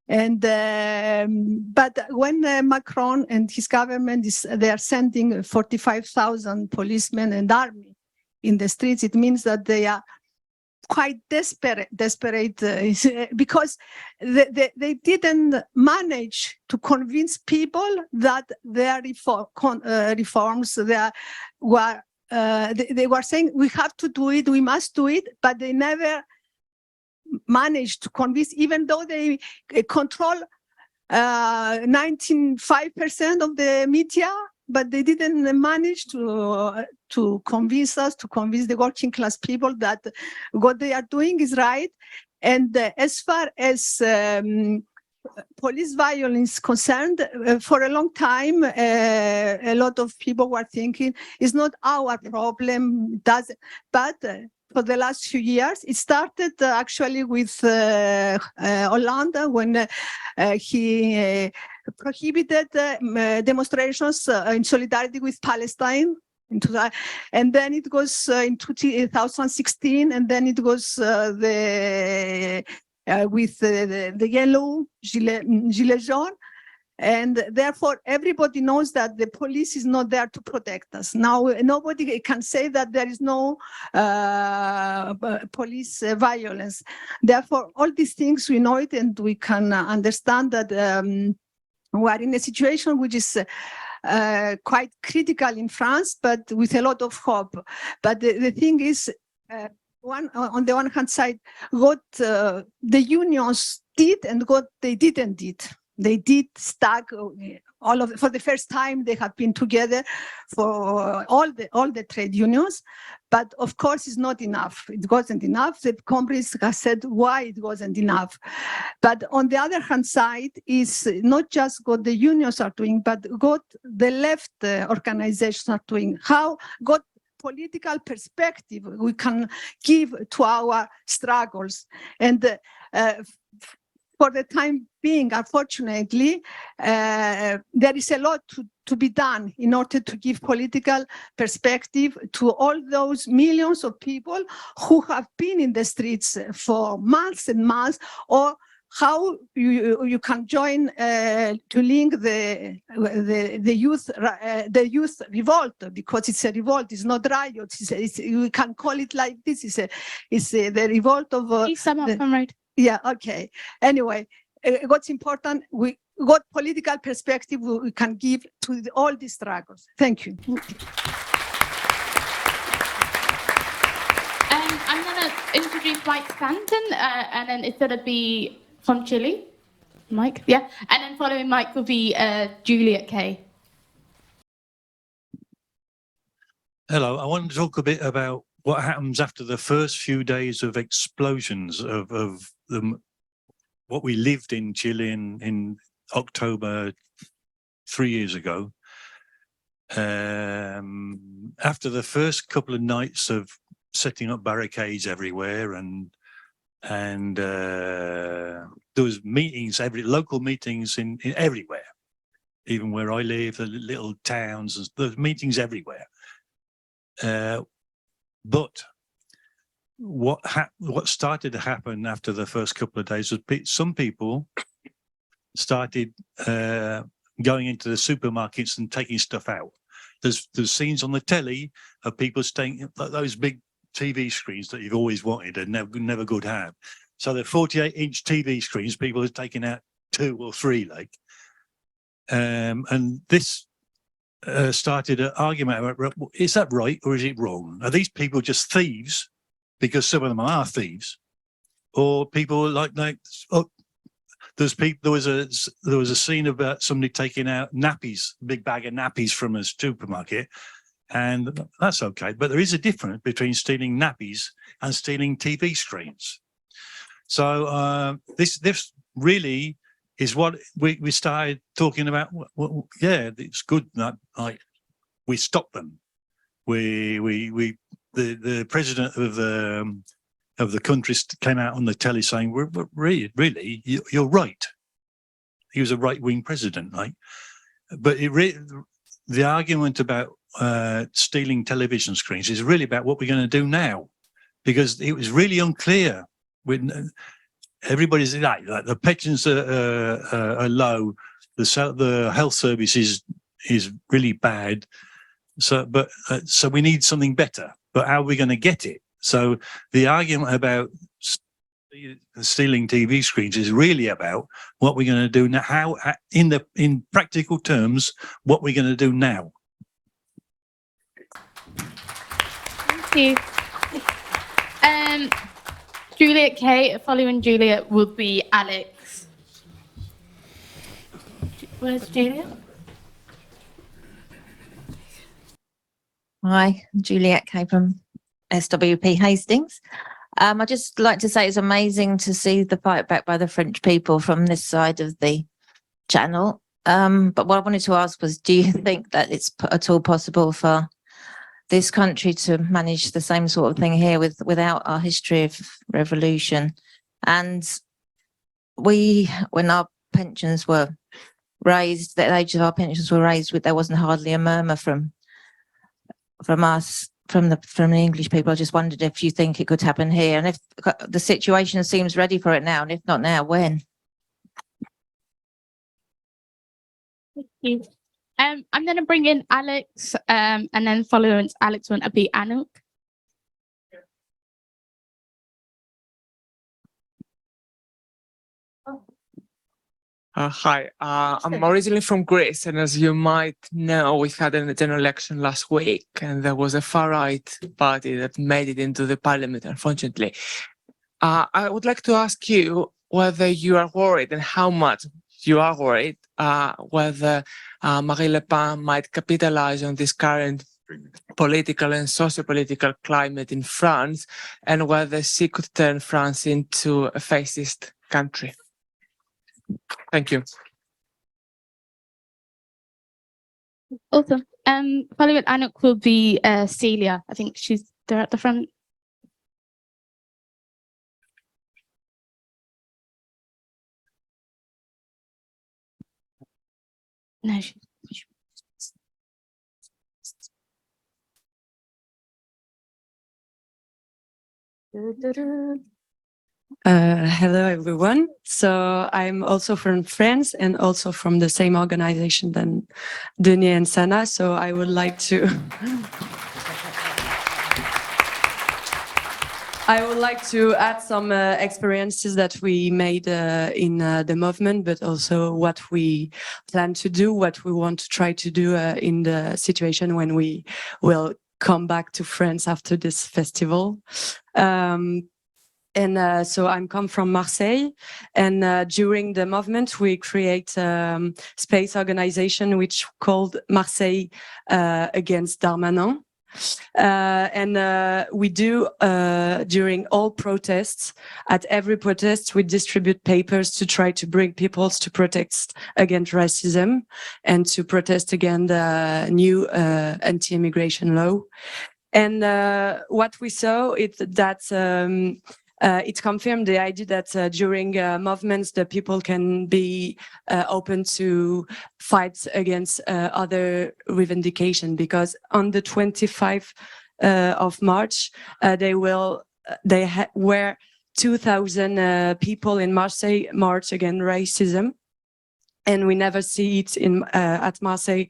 And but when Macron and his government they are sending 45,000 policemen and army in the streets, it means that they are quite desperate because they didn't manage to convince people that their reforms they were saying we have to do it, we must do it, but they never managed to convince, even though they control 95% of the media, but they didn't manage to convince us, to convince the working class people that what they are doing is right. And as far as police violence concerned, for a long time, a lot of people were thinking it's not our problem, but for the last few years, it started actually with Hollande when he prohibited demonstrations in solidarity with Palestine. And then it goes into 2016, and then it goes with the yellow Gilets jaunes. And therefore, everybody knows that the police is not there to protect us. Now, nobody can say that there is no police violence. Therefore, all these things, we know it, and we can understand that we are in a situation which is quite critical in France, but with a lot of hope. But the thing is, on the one hand side, what the unions did and what they didn't did. They did stack for the first time. They have been together for all the trade unions, but of course it's not enough. It wasn't enough. The comrades have said why it wasn't enough. But on the other hand side is not just what the unions are doing, but what the left organizations are doing. What political perspective we can give to our struggles. And for the time being, unfortunately, there is a lot to be done in order to give political perspective to all those millions of people who have been in the streets for months and months, or how you can join to link the youth revolt, because it's a revolt, it's not riot. You can call it like this. It's the revolt of. Please sum up, comrade. Yeah. Okay. Anyway, what's important? What political perspective we can give to all these struggles. Thank you. I'm going to introduce Mike Stanton, and then it's going to be from Chile. Mike, yeah. And then following Mike will be Juliet Kay. Hello, I want to talk a bit about what happens after the first few days of explosions of what we lived in Chile in October 3 years ago. After the first couple of nights of setting up barricades everywhere, and there was meetings, local meetings in everywhere, even where I live, the little towns, there's meetings everywhere. But what started to happen after the first couple of days was some people started going into the supermarkets and taking stuff out. There's scenes on the telly of people staying, those big TV screens that you've always wanted and never could have. So the 48-inch TV screens, people are taking out 2 or 3, like. And this started an argument about, is that right or is it wrong? Are these people just thieves, because some of them are thieves, or people like oh, there was a scene about somebody taking out nappies, a big bag of nappies from a supermarket, and that's okay, but there is a difference between stealing nappies and stealing TV screens. So this really is what we started talking about. Well, yeah, it's good that we stopped them. The president of the country came out on the telly saying, "We're really, you're right." He was a right-wing president, right? But the argument about stealing television screens is really about what we're going to do now, because it was really unclear. Everybody's like the pensions are low, the health service is really bad. So we need something better. But how are we going to get it? So the argument about stealing TV screens is really about what we're going to do now. How, in practical terms, what we're going to do now. Thank you. Juliet Kay, following Juliet will be Alex. Where's Juliet? Hi, Juliet Kay from SWP Hastings. I'd just like to say it's amazing to see the fight back by the French people from this side of the channel. But what I wanted to ask was, do you think that it's at all possible for this country to manage the same sort of thing here without our history of revolution? And when our pensions were raised, the age of our pensions were raised, there wasn't hardly a murmur from us, from the English people. I just wondered if you think it could happen here, and if the situation seems ready for it now, and if not now, when? Thank you. I'm going to bring in Alex, and then following Alex will be Anouk. Hi, I'm originally from Greece, and as you might know, we had a general election last week, and there was a far-right party that made it into the parliament, unfortunately. I would like to ask you whether you are worried, and how much you are worried, whether Marine Le Pen might capitalize on this current political and socio-political climate in France, and whether she could turn France into a fascist country. Thank you. Awesome. Following Anouk will be Celia. I think she's there at the front. No. Hello, everyone. So I'm also from France and also from the same organization than Denis and Sana. So I would like to add some experiences that we made in the movement, but also what we plan to do, what we want to try to do in the situation when we will come back to France after this festival. So I'm come from Marseille, and during the movement we create space organization which called Marseille Against Darmanin. We do during all protests, at every protest, we distribute papers to try to bring people to protest against racism and to protest against the new anti-immigration law. And what we saw is that it confirmed the idea that during movements, the people can be open to fight against other revendication, because on the 25th of March, were 2,000 people in Marseille march against racism, and we never see it in at Marseille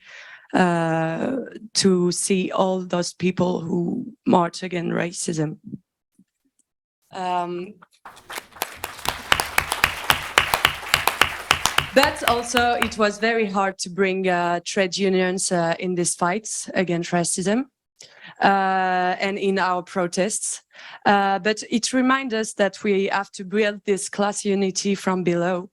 to see all those people who march against racism. But also it was very hard to bring trade unions in these fights against racism and in our protests. But it reminds us that we have to build this class unity from below,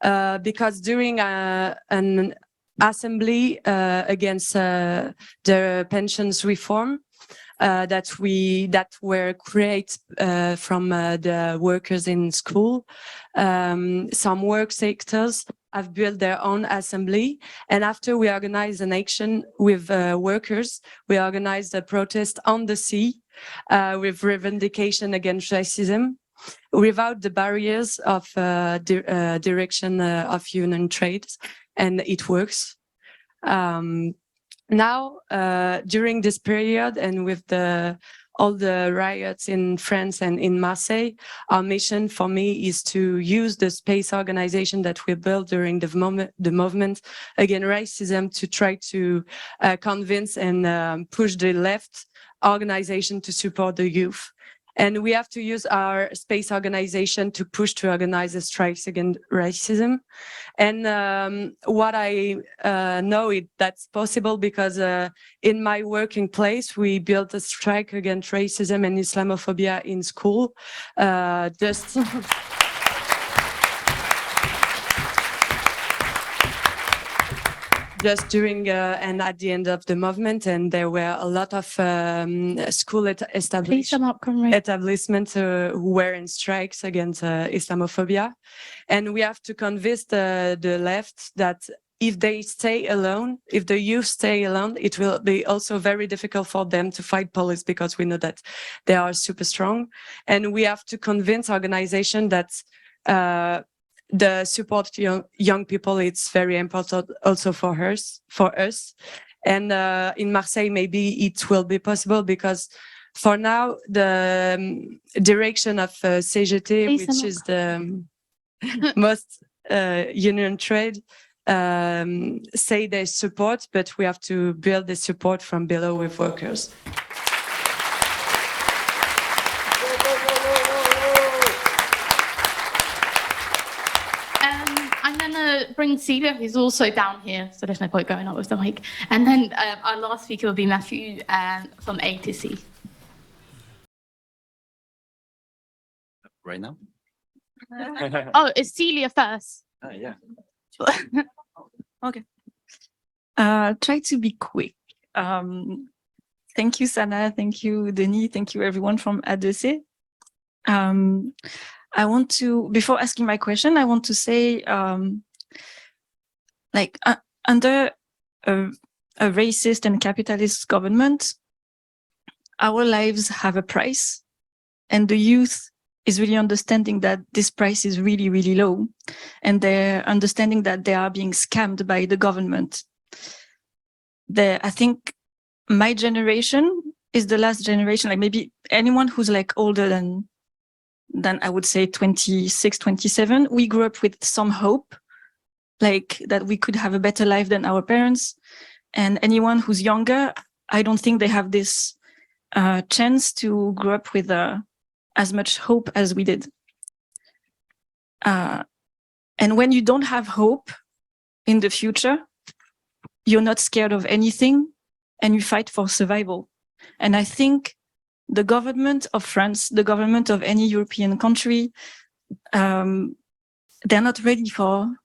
because during an assembly against the pensions reform, that were created from the workers in school. Some work sectors have built their own assembly, and after we organized an action with workers, we organized a protest on the sea with revendication against racism, without the barriers of direction of union trades, and it works. Now, during this period, and with all the riots in France and in Marseille, our mission for me is to use the space organization that we built during the movement against racism to try to convince and push the left organization to support the youth. And we have to use our space organization to push to organize the strikes against racism. And what I know that's possible because in my working place, we built a strike against racism and Islamophobia in school. Just during and at the end of the movement, and there were a lot of school establishments who were in strikes against Islamophobia, and we have to convince the left that if they stay alone, if the youth stay alone, it will be also very difficult for them to fight police, because we know that they are super strong, and we have to convince organization that the support young people, it's very important also for us. And in Marseille, maybe it will be possible, because for now, the direction of CGT, which is the most union trade, say they support, but we have to build the support from below with workers. Bring Celia, who's also down here, so there's no point going up with the mic. And then our last speaker will be Matthew from A to C. Right now? Oh, it's Celia first. Yeah. Okay. Try to be quick. Thank you, Sana. Thank you, Denis. Thank you, everyone from ADC. I want to, before asking my question, I want to say, under a racist and capitalist government, our lives have a price, and the youth is really understanding that this price is really, really low. And they're understanding that they are being scammed by the government. I think my generation is the last generation, like maybe anyone who's like older than I would say 26, 27, we grew up with some hope, like that we could have a better life than our parents. And anyone who's younger, I don't think they have this chance to grow up with as much hope as we did. And when you don't have hope in the future, you're not scared of anything and you fight for survival. And I think the government of France, the government of any European country, they're not ready for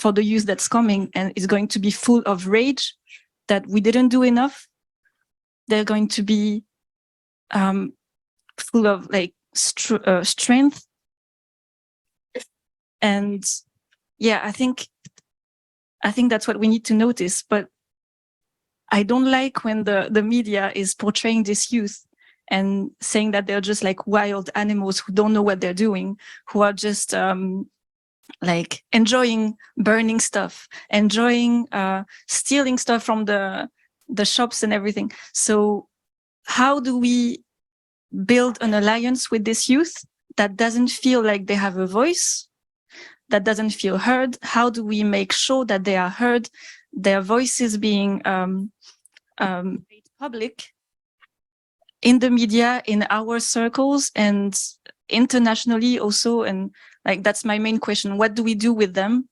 the youth that's coming, and it's going to be full of rage that we didn't do enough. They're going to be full of like strength. And yeah, I think that's what we need to notice. But I don't like when the media is portraying this youth and saying that they're just like wild animals who don't know what they're doing, who are just like enjoying burning stuff, enjoying stealing stuff from the shops and everything. So how do we build an alliance with this youth that doesn't feel like they have a voice, that doesn't feel heard? How do we make sure that they are heard, their voices being made public in the media, in our circles, and internationally also? And like, that's my main question. What do we do with them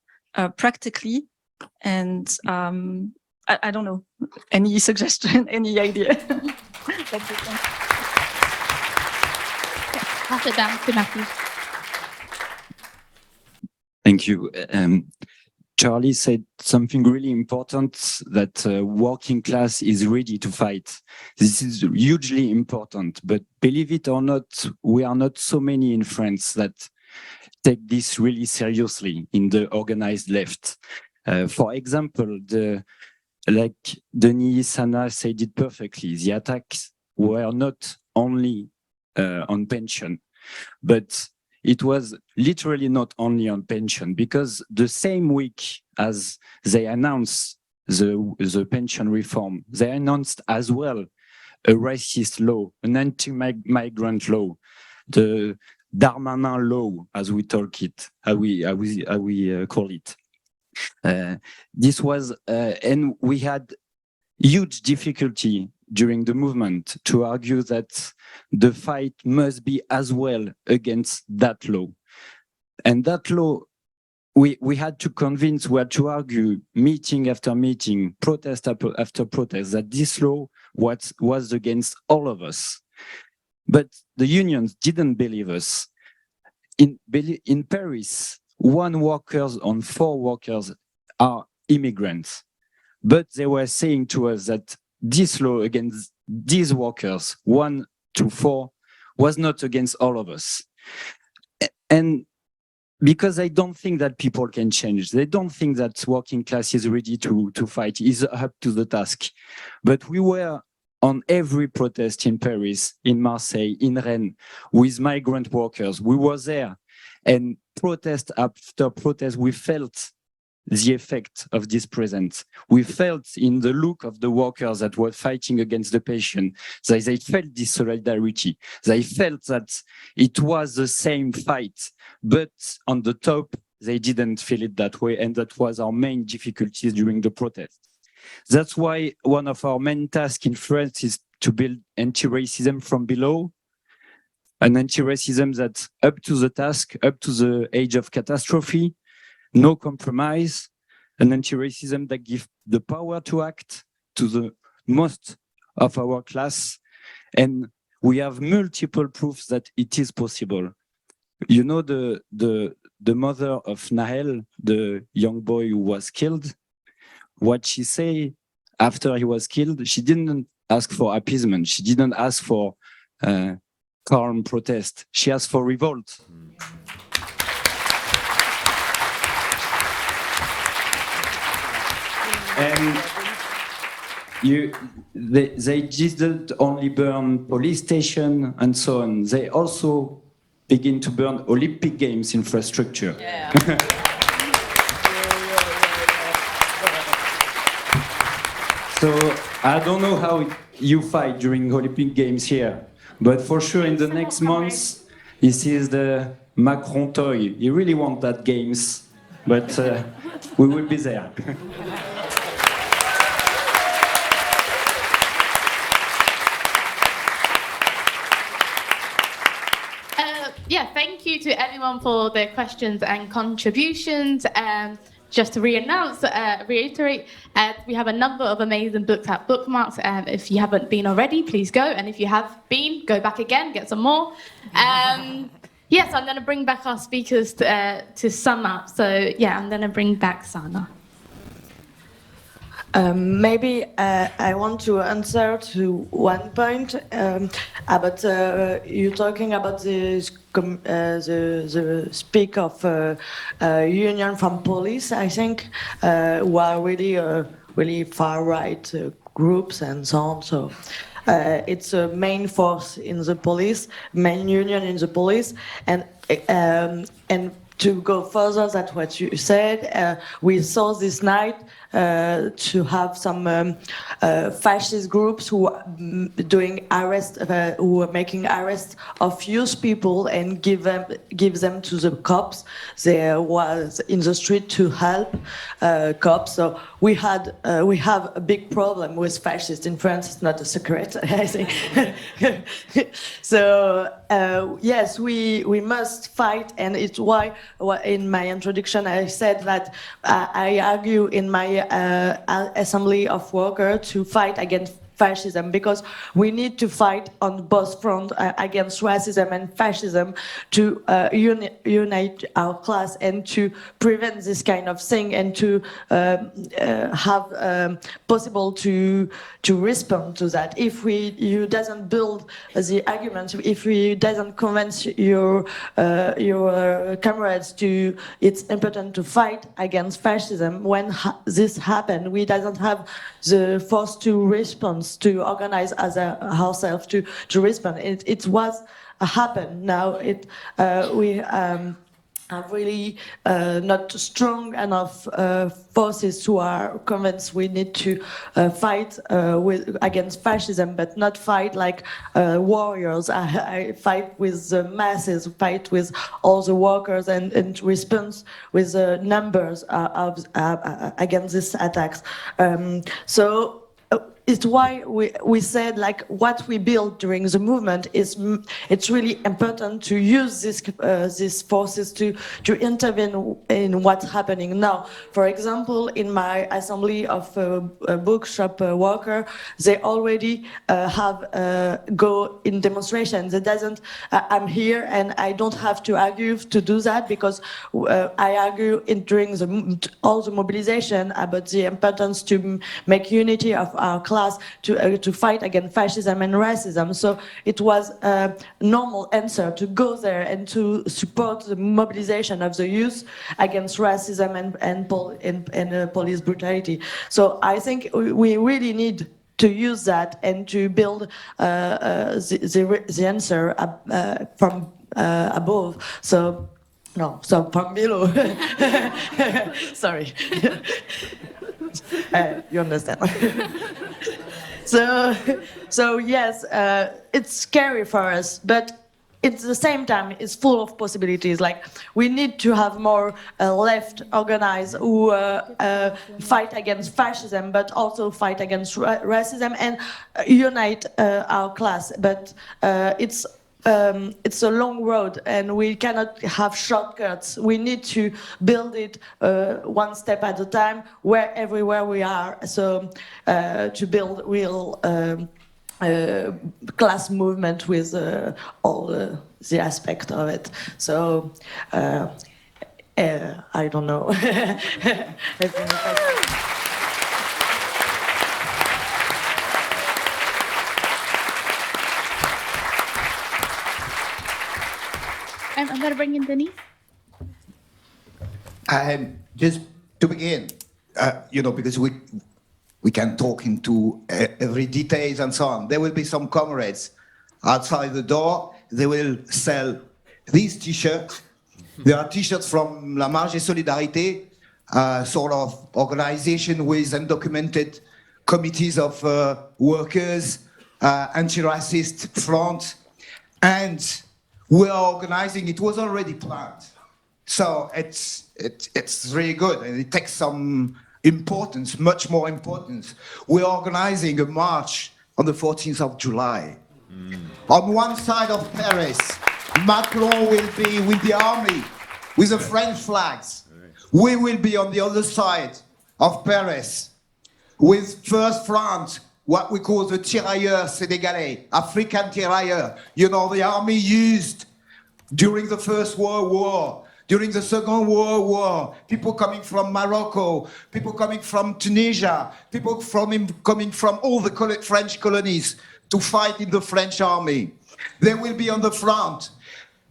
practically? And I don't know, any suggestion, any idea? Pass it down to Matthew. Thank you. Charlie said something really important, that working class is ready to fight. This is hugely important, but believe it or not, we are not so many in France that take this really seriously in the organized left. For example, like Denis, Anna said it perfectly, the attacks were not only on pension, but it was literally not only on pension, because the same week as they announced the pension reform, they announced as well a racist law, an anti-migrant law, the Darmanin law, as we talk it, how we call it. This was, and we had huge difficulty during the movement to argue that the fight must be as well against that law. And that law, we had to convince, we had to argue meeting after meeting, protest after protest, that this law was against all of us. But the unions didn't believe us. In Paris, 1 worker on 4 workers are immigrants. But they were saying to us that this law against these workers, 1 to 4, was not against all of us. And because I don't think that people can change. They don't think that working class is ready to fight, is up to the task. But we were on every protest in Paris, in Marseille, in Rennes, with migrant workers. We were there. And protest after protest, we felt the effect of this presence. We felt in the look of the workers that were fighting against the patient, that they felt this solidarity. They felt that it was the same fight, but on the top, they didn't feel it that way. And that was our main difficulties during the protest. That's why one of our main tasks in France is to build anti-racism from below, an anti-racism that's up to the task, up to the age of catastrophe, no compromise, an anti-racism that gives the power to act to the most of our class. And we have multiple proofs that it is possible. You know, the mother of Nahel, the young boy who was killed, what she said after he was killed, she didn't ask for appeasement. She didn't ask for calm protest. She asked for revolt. And they didn't only burn police station and so on. They also begin to burn Olympic Games infrastructure. Yeah. So I don't know how you fight during Olympic Games here, but for sure in the next months, he sees the Macron toy. He really wants that games, but we will be there. Yeah, thank you to everyone for their questions and contributions. Just to reiterate, we have a number of amazing books at Bookmarks. If you haven't been already, please go. And if you have been, go back again, get some more. Yes, I'm going to bring back our speakers to sum up. So yeah, I'm going to bring back Sana. Maybe I want to answer to one point about you talking about the speak of union from police. I think who are really far right groups and so on. So it's a main force in the police, main union in the police, and to go further than what you said, we saw this night to have some fascist groups who are doing who are making arrests of youth people and give them to the cops. They was in the street to help cops. So we have a big problem with fascists in France. It's not a secret, I think. So yes, we must fight, and it's why in my introduction I said that I argue in my assembly of workers to fight against fascism, because we need to fight on both fronts against racism and fascism to unite our class and to prevent this kind of thing, and to have possible to respond to that. If you doesn't build the argument, if you doesn't convince your comrades to it's important to fight against fascism, when this happens, we doesn't have the force to respond, to organize as ourselves to respond. It was happened. Now we are really not strong enough forces who are convinced we need to fight against fascism, but not fight like warriors. I fight with the masses, fight with all the workers, and response with the numbers against these attacks. So it's why we said, like, what we built during the movement it's really important to use these forces to intervene in what's happening now. For example, in my assembly of bookshop worker, they already have go in demonstrations. It doesn't. I'm here and I don't have to argue to do that, because I argue during all the mobilization about the importance to make unity of our class, to fight against fascism and racism. So it was a normal answer to go there and to support the mobilization of the youth against racism and police brutality. So I think we really need to use that and to build the answer from above. So no, so from below. Sorry. You understand. So yes, it's scary for us, but at the same time, it's full of possibilities. Like, we need to have more left organized who fight against fascism, but also fight against racism and unite our class. But it's a long road, and we cannot have shortcuts. We need to build it one step at a time, everywhere we are. So to build real class movement with all the aspect of it. So I don't know. I'm going to bring in Denis. Just to begin, because we can talk into every details and so on. There will be some comrades outside the door. They will sell these t-shirts. They are t-shirts from La Marge et Solidarité, sort of organization with undocumented committees of workers, anti-racist front, and we are organizing. It was already planned, so it's really good, and it takes some importance, much more importance. We're organizing a march on the 14th of July. On one side of Paris, Macron will be with the army, with the French flags. We will be on the other side of Paris, with first France, what we call the tirailleurs sénégalais, African tirailleurs. You know, the army used during the First World War, during the Second World War, people coming from Morocco, people coming from Tunisia, people coming from all the French colonies to fight in the French army. They will be on the front.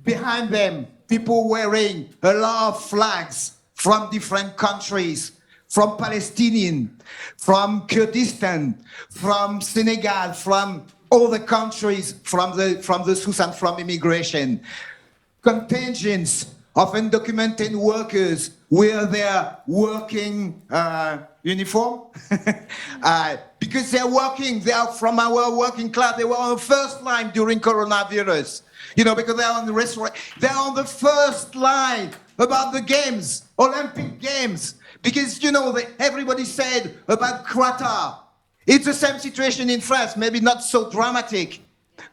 Behind them, people wearing a lot of flags from different countries, from Palestinian, from Kurdistan, from Senegal, from all the countries, from the SOAS and from immigration. Contingents of undocumented workers wear their working uniform because they're working, they are from our working class. They were on the first line during coronavirus, you know, because they're on the restaurant. They're on the first line about the games, Olympic Games, because, you know, everybody said about Qatar. It's the same situation in France, maybe not so dramatic,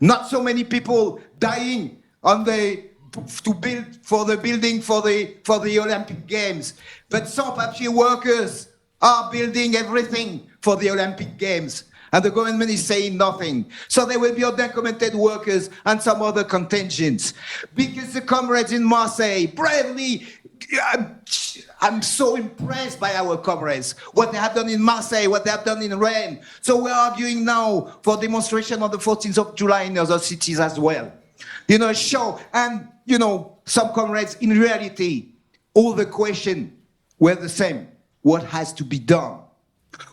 not so many people dying on to build for the building for the Olympic Games. But sans-papier workers are building everything for the Olympic Games. And the government is saying nothing. So there will be undocumented workers and some other contingents. Because the comrades in Marseille bravely, I'm so impressed by our comrades, what they have done in Marseille, what they have done in Rennes. So we're arguing now for demonstration on the 14th of July in other cities as well. You know, show, and, you know, some comrades, in reality, all the questions were the same. What has to be done?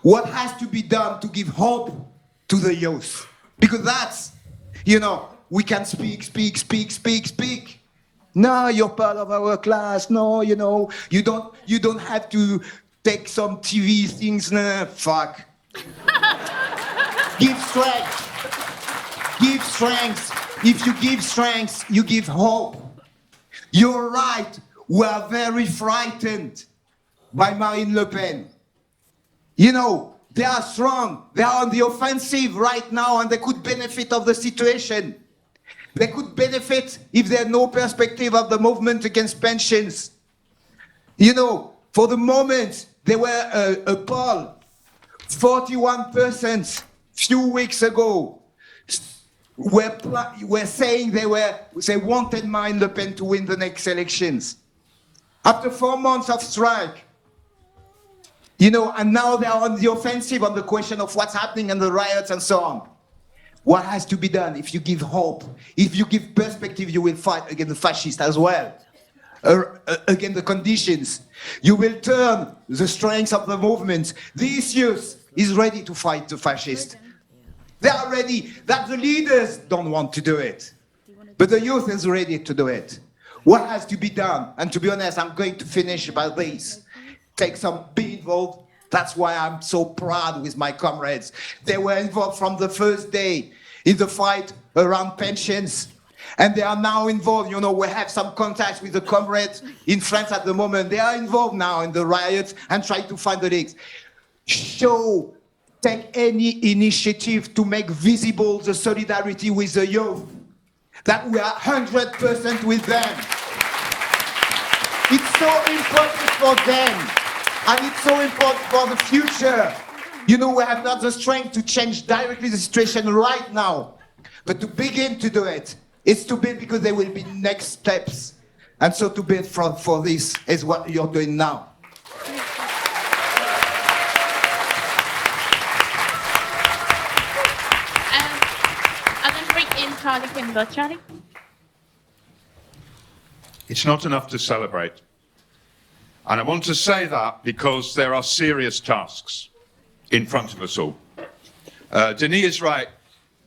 What has to be done to give hope to the youth? Because that's, you know, we can speak. No, you're part of our class. No, you know, you don't have to take some TV things. Nah, fuck. Give strength. Give strength. If you give strength, you give hope. You're right. We are very frightened by Marine Le Pen. You know, they are strong. They are on the offensive right now, and they could benefit of the situation. They could benefit if there's no perspective of the movement against pensions. You know, for the moment, there were a poll, 41% few weeks ago were saying they wanted Marine Le Pen to win the next elections. After 4 months of strike, you know, and now they are on the offensive on the question of what's happening and the riots and so on. What has to be done? If you give hope, if you give perspective, you will fight against the fascists as well, against the conditions. You will turn the strength of the movement. This youth is ready to fight the fascists. They are ready, that the leaders don't want to do it. But the youth is ready to do it. What has to be done? And to be honest, I'm going to finish about this. Be involved. That's why I'm so proud with my comrades. They were involved from the first day in the fight around pensions. And they are now involved, you know, we have some contacts with the comrades in France at the moment. They are involved now in the riots and trying to find the links. Take any initiative to make visible the solidarity with the youth, that we are 100% with them. It's so important for them, and it's so important for the future. You know, we have not the strength to change directly the situation right now, but to begin to do it, it's to build, because there will be next steps. And so to build for this is what you're doing now. Charlie Kimber. Charlie? It's not enough to celebrate. And I want to say that because there are serious tasks in front of us all. Denis is right.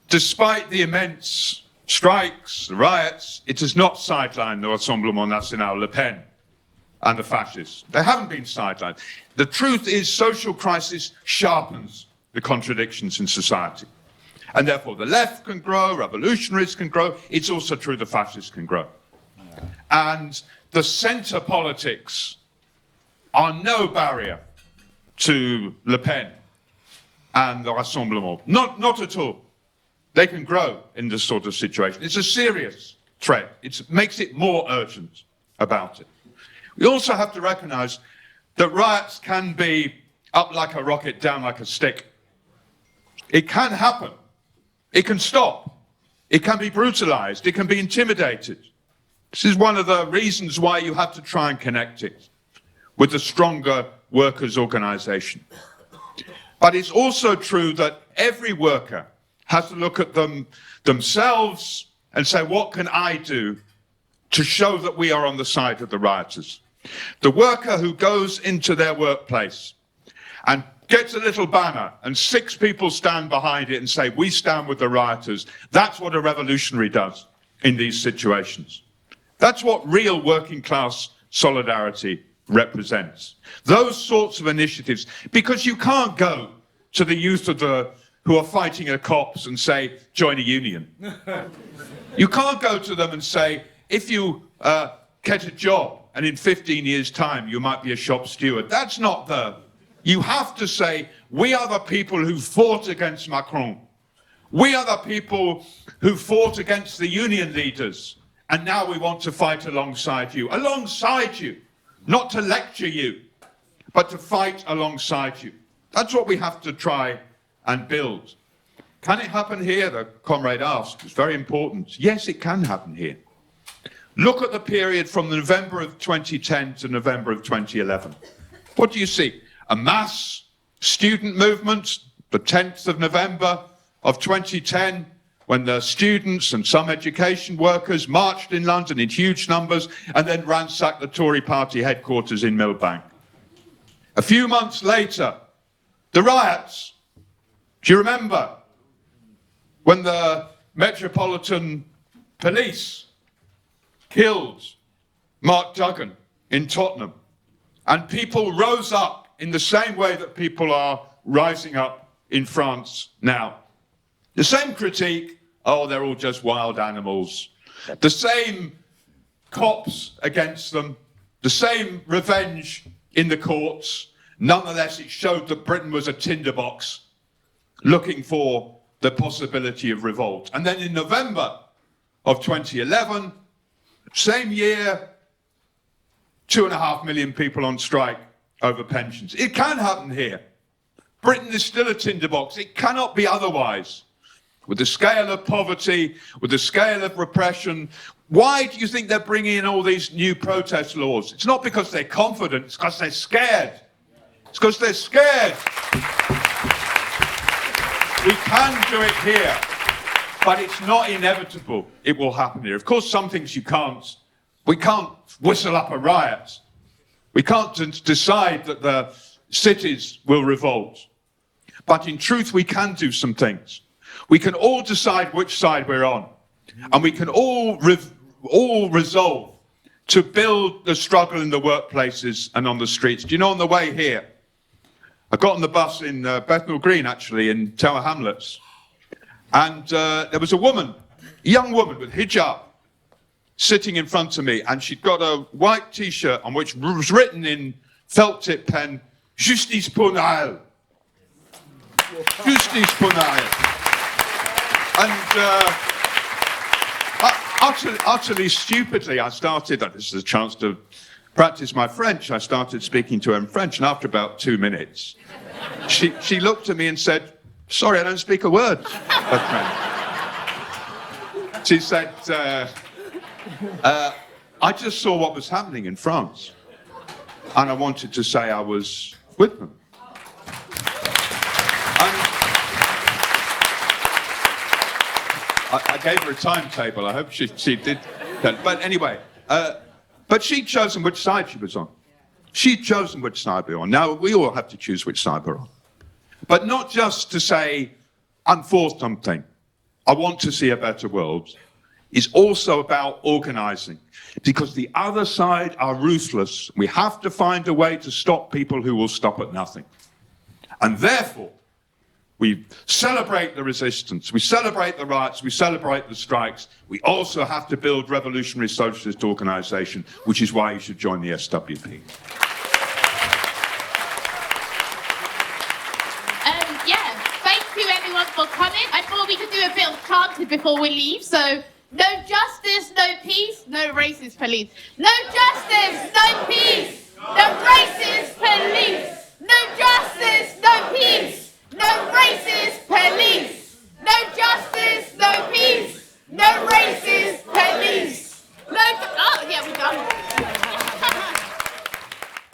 Despite the immense strikes, riots, it has not sidelined the Rassemblement National, Le Pen, and the fascists. They haven't been sidelined. The truth is social crisis sharpens the contradictions in society. And therefore the left can grow, revolutionaries can grow. It's also true the fascists can grow. And the centre politics are no barrier to Le Pen and the Rassemblement. Not at all. They can grow in this sort of situation. It's a serious threat. It makes it more urgent about it. We also have to recognise that riots can be up like a rocket, down like a stick. It can happen. It can stop. It can be brutalised. It can be intimidated. This is one of the reasons why you have to try and connect it with a stronger workers' organisation. But it's also true that every worker has to look at themselves and say, what can I do to show that we are on the side of the rioters? The worker who goes into their workplace and gets a little banner and 6 people stand behind it and say, we stand with the rioters, that's what a revolutionary does in these situations. That's what real working class solidarity represents. Those sorts of initiatives, because you can't go to the youth who are fighting the cops and say, join a union. You can't go to them and say, if you get a job and in 15 years' time you might be a shop steward. That's not you have to say, we are the people who fought against Macron. We are the people who fought against the union leaders. And now we want to fight alongside you. Alongside you. Not to lecture you, but to fight alongside you. That's what we have to try and build. Can it happen here? The comrade asked. It's very important. Yes, it can happen here. Look at the period from November of 2010 to November of 2011. What do you see? A mass student movement, the 10th of November of 2010, when the students and some education workers marched in London in huge numbers and then ransacked the Tory party headquarters in Millbank. A few months later, the riots. Do you remember when the Metropolitan Police killed Mark Duggan in Tottenham? And people rose up in the same way that people are rising up in France now. The same critique, oh, they're all just wild animals. The same cops against them, the same revenge in the courts. Nonetheless, it showed that Britain was a tinderbox looking for the possibility of revolt. And then in November of 2011, same year, 2.5 million people on strike over pensions. It can happen here. Britain is still a tinderbox. It cannot be otherwise. With the scale of poverty, with the scale of repression, why do you think they're bringing in all these new protest laws? It's not because they're confident, it's because they're scared. It's because they're scared. We can do it here, but it's not inevitable it will happen here. Of course, some things we can't whistle up a riot. We can't decide that the cities will revolt. But in truth, we can do some things. We can all decide which side we're on. And we can all resolve to build the struggle in the workplaces and on the streets. Do you know, on the way here, I got on the bus in Bethnal Green, actually, in Tower Hamlets. And there was a woman, a young woman with hijab, sitting in front of me. And she'd got a white T-shirt on which was written in felt-tip pen, Justice pour Naël. Justice pour Naël. And utterly stupidly, I started, this is a chance to practice my French, I started speaking to her in French, and after about 2 minutes, she looked at me and said, sorry, I don't speak a word of French. She said, I just saw what was happening in France, and I wanted to say I was with them. I gave her a timetable. I hope she did that. But anyway, but she'd chosen which side she was on. She'd chosen which side we were on. Now, we all have to choose which side we're on. But not just to say, I'm for something. I want to see a better world. is also about organizing, because the other side are ruthless. We have to find a way to stop people who will stop at nothing. And therefore, we celebrate the resistance, we celebrate the riots, we celebrate the strikes. We also have to build revolutionary socialist organization, which is why you should join the SWP. Yeah, thank you everyone for coming. I thought we could do a bit of chanting before we leave. So, no justice, no peace, no racist police. No justice, no peace, no racist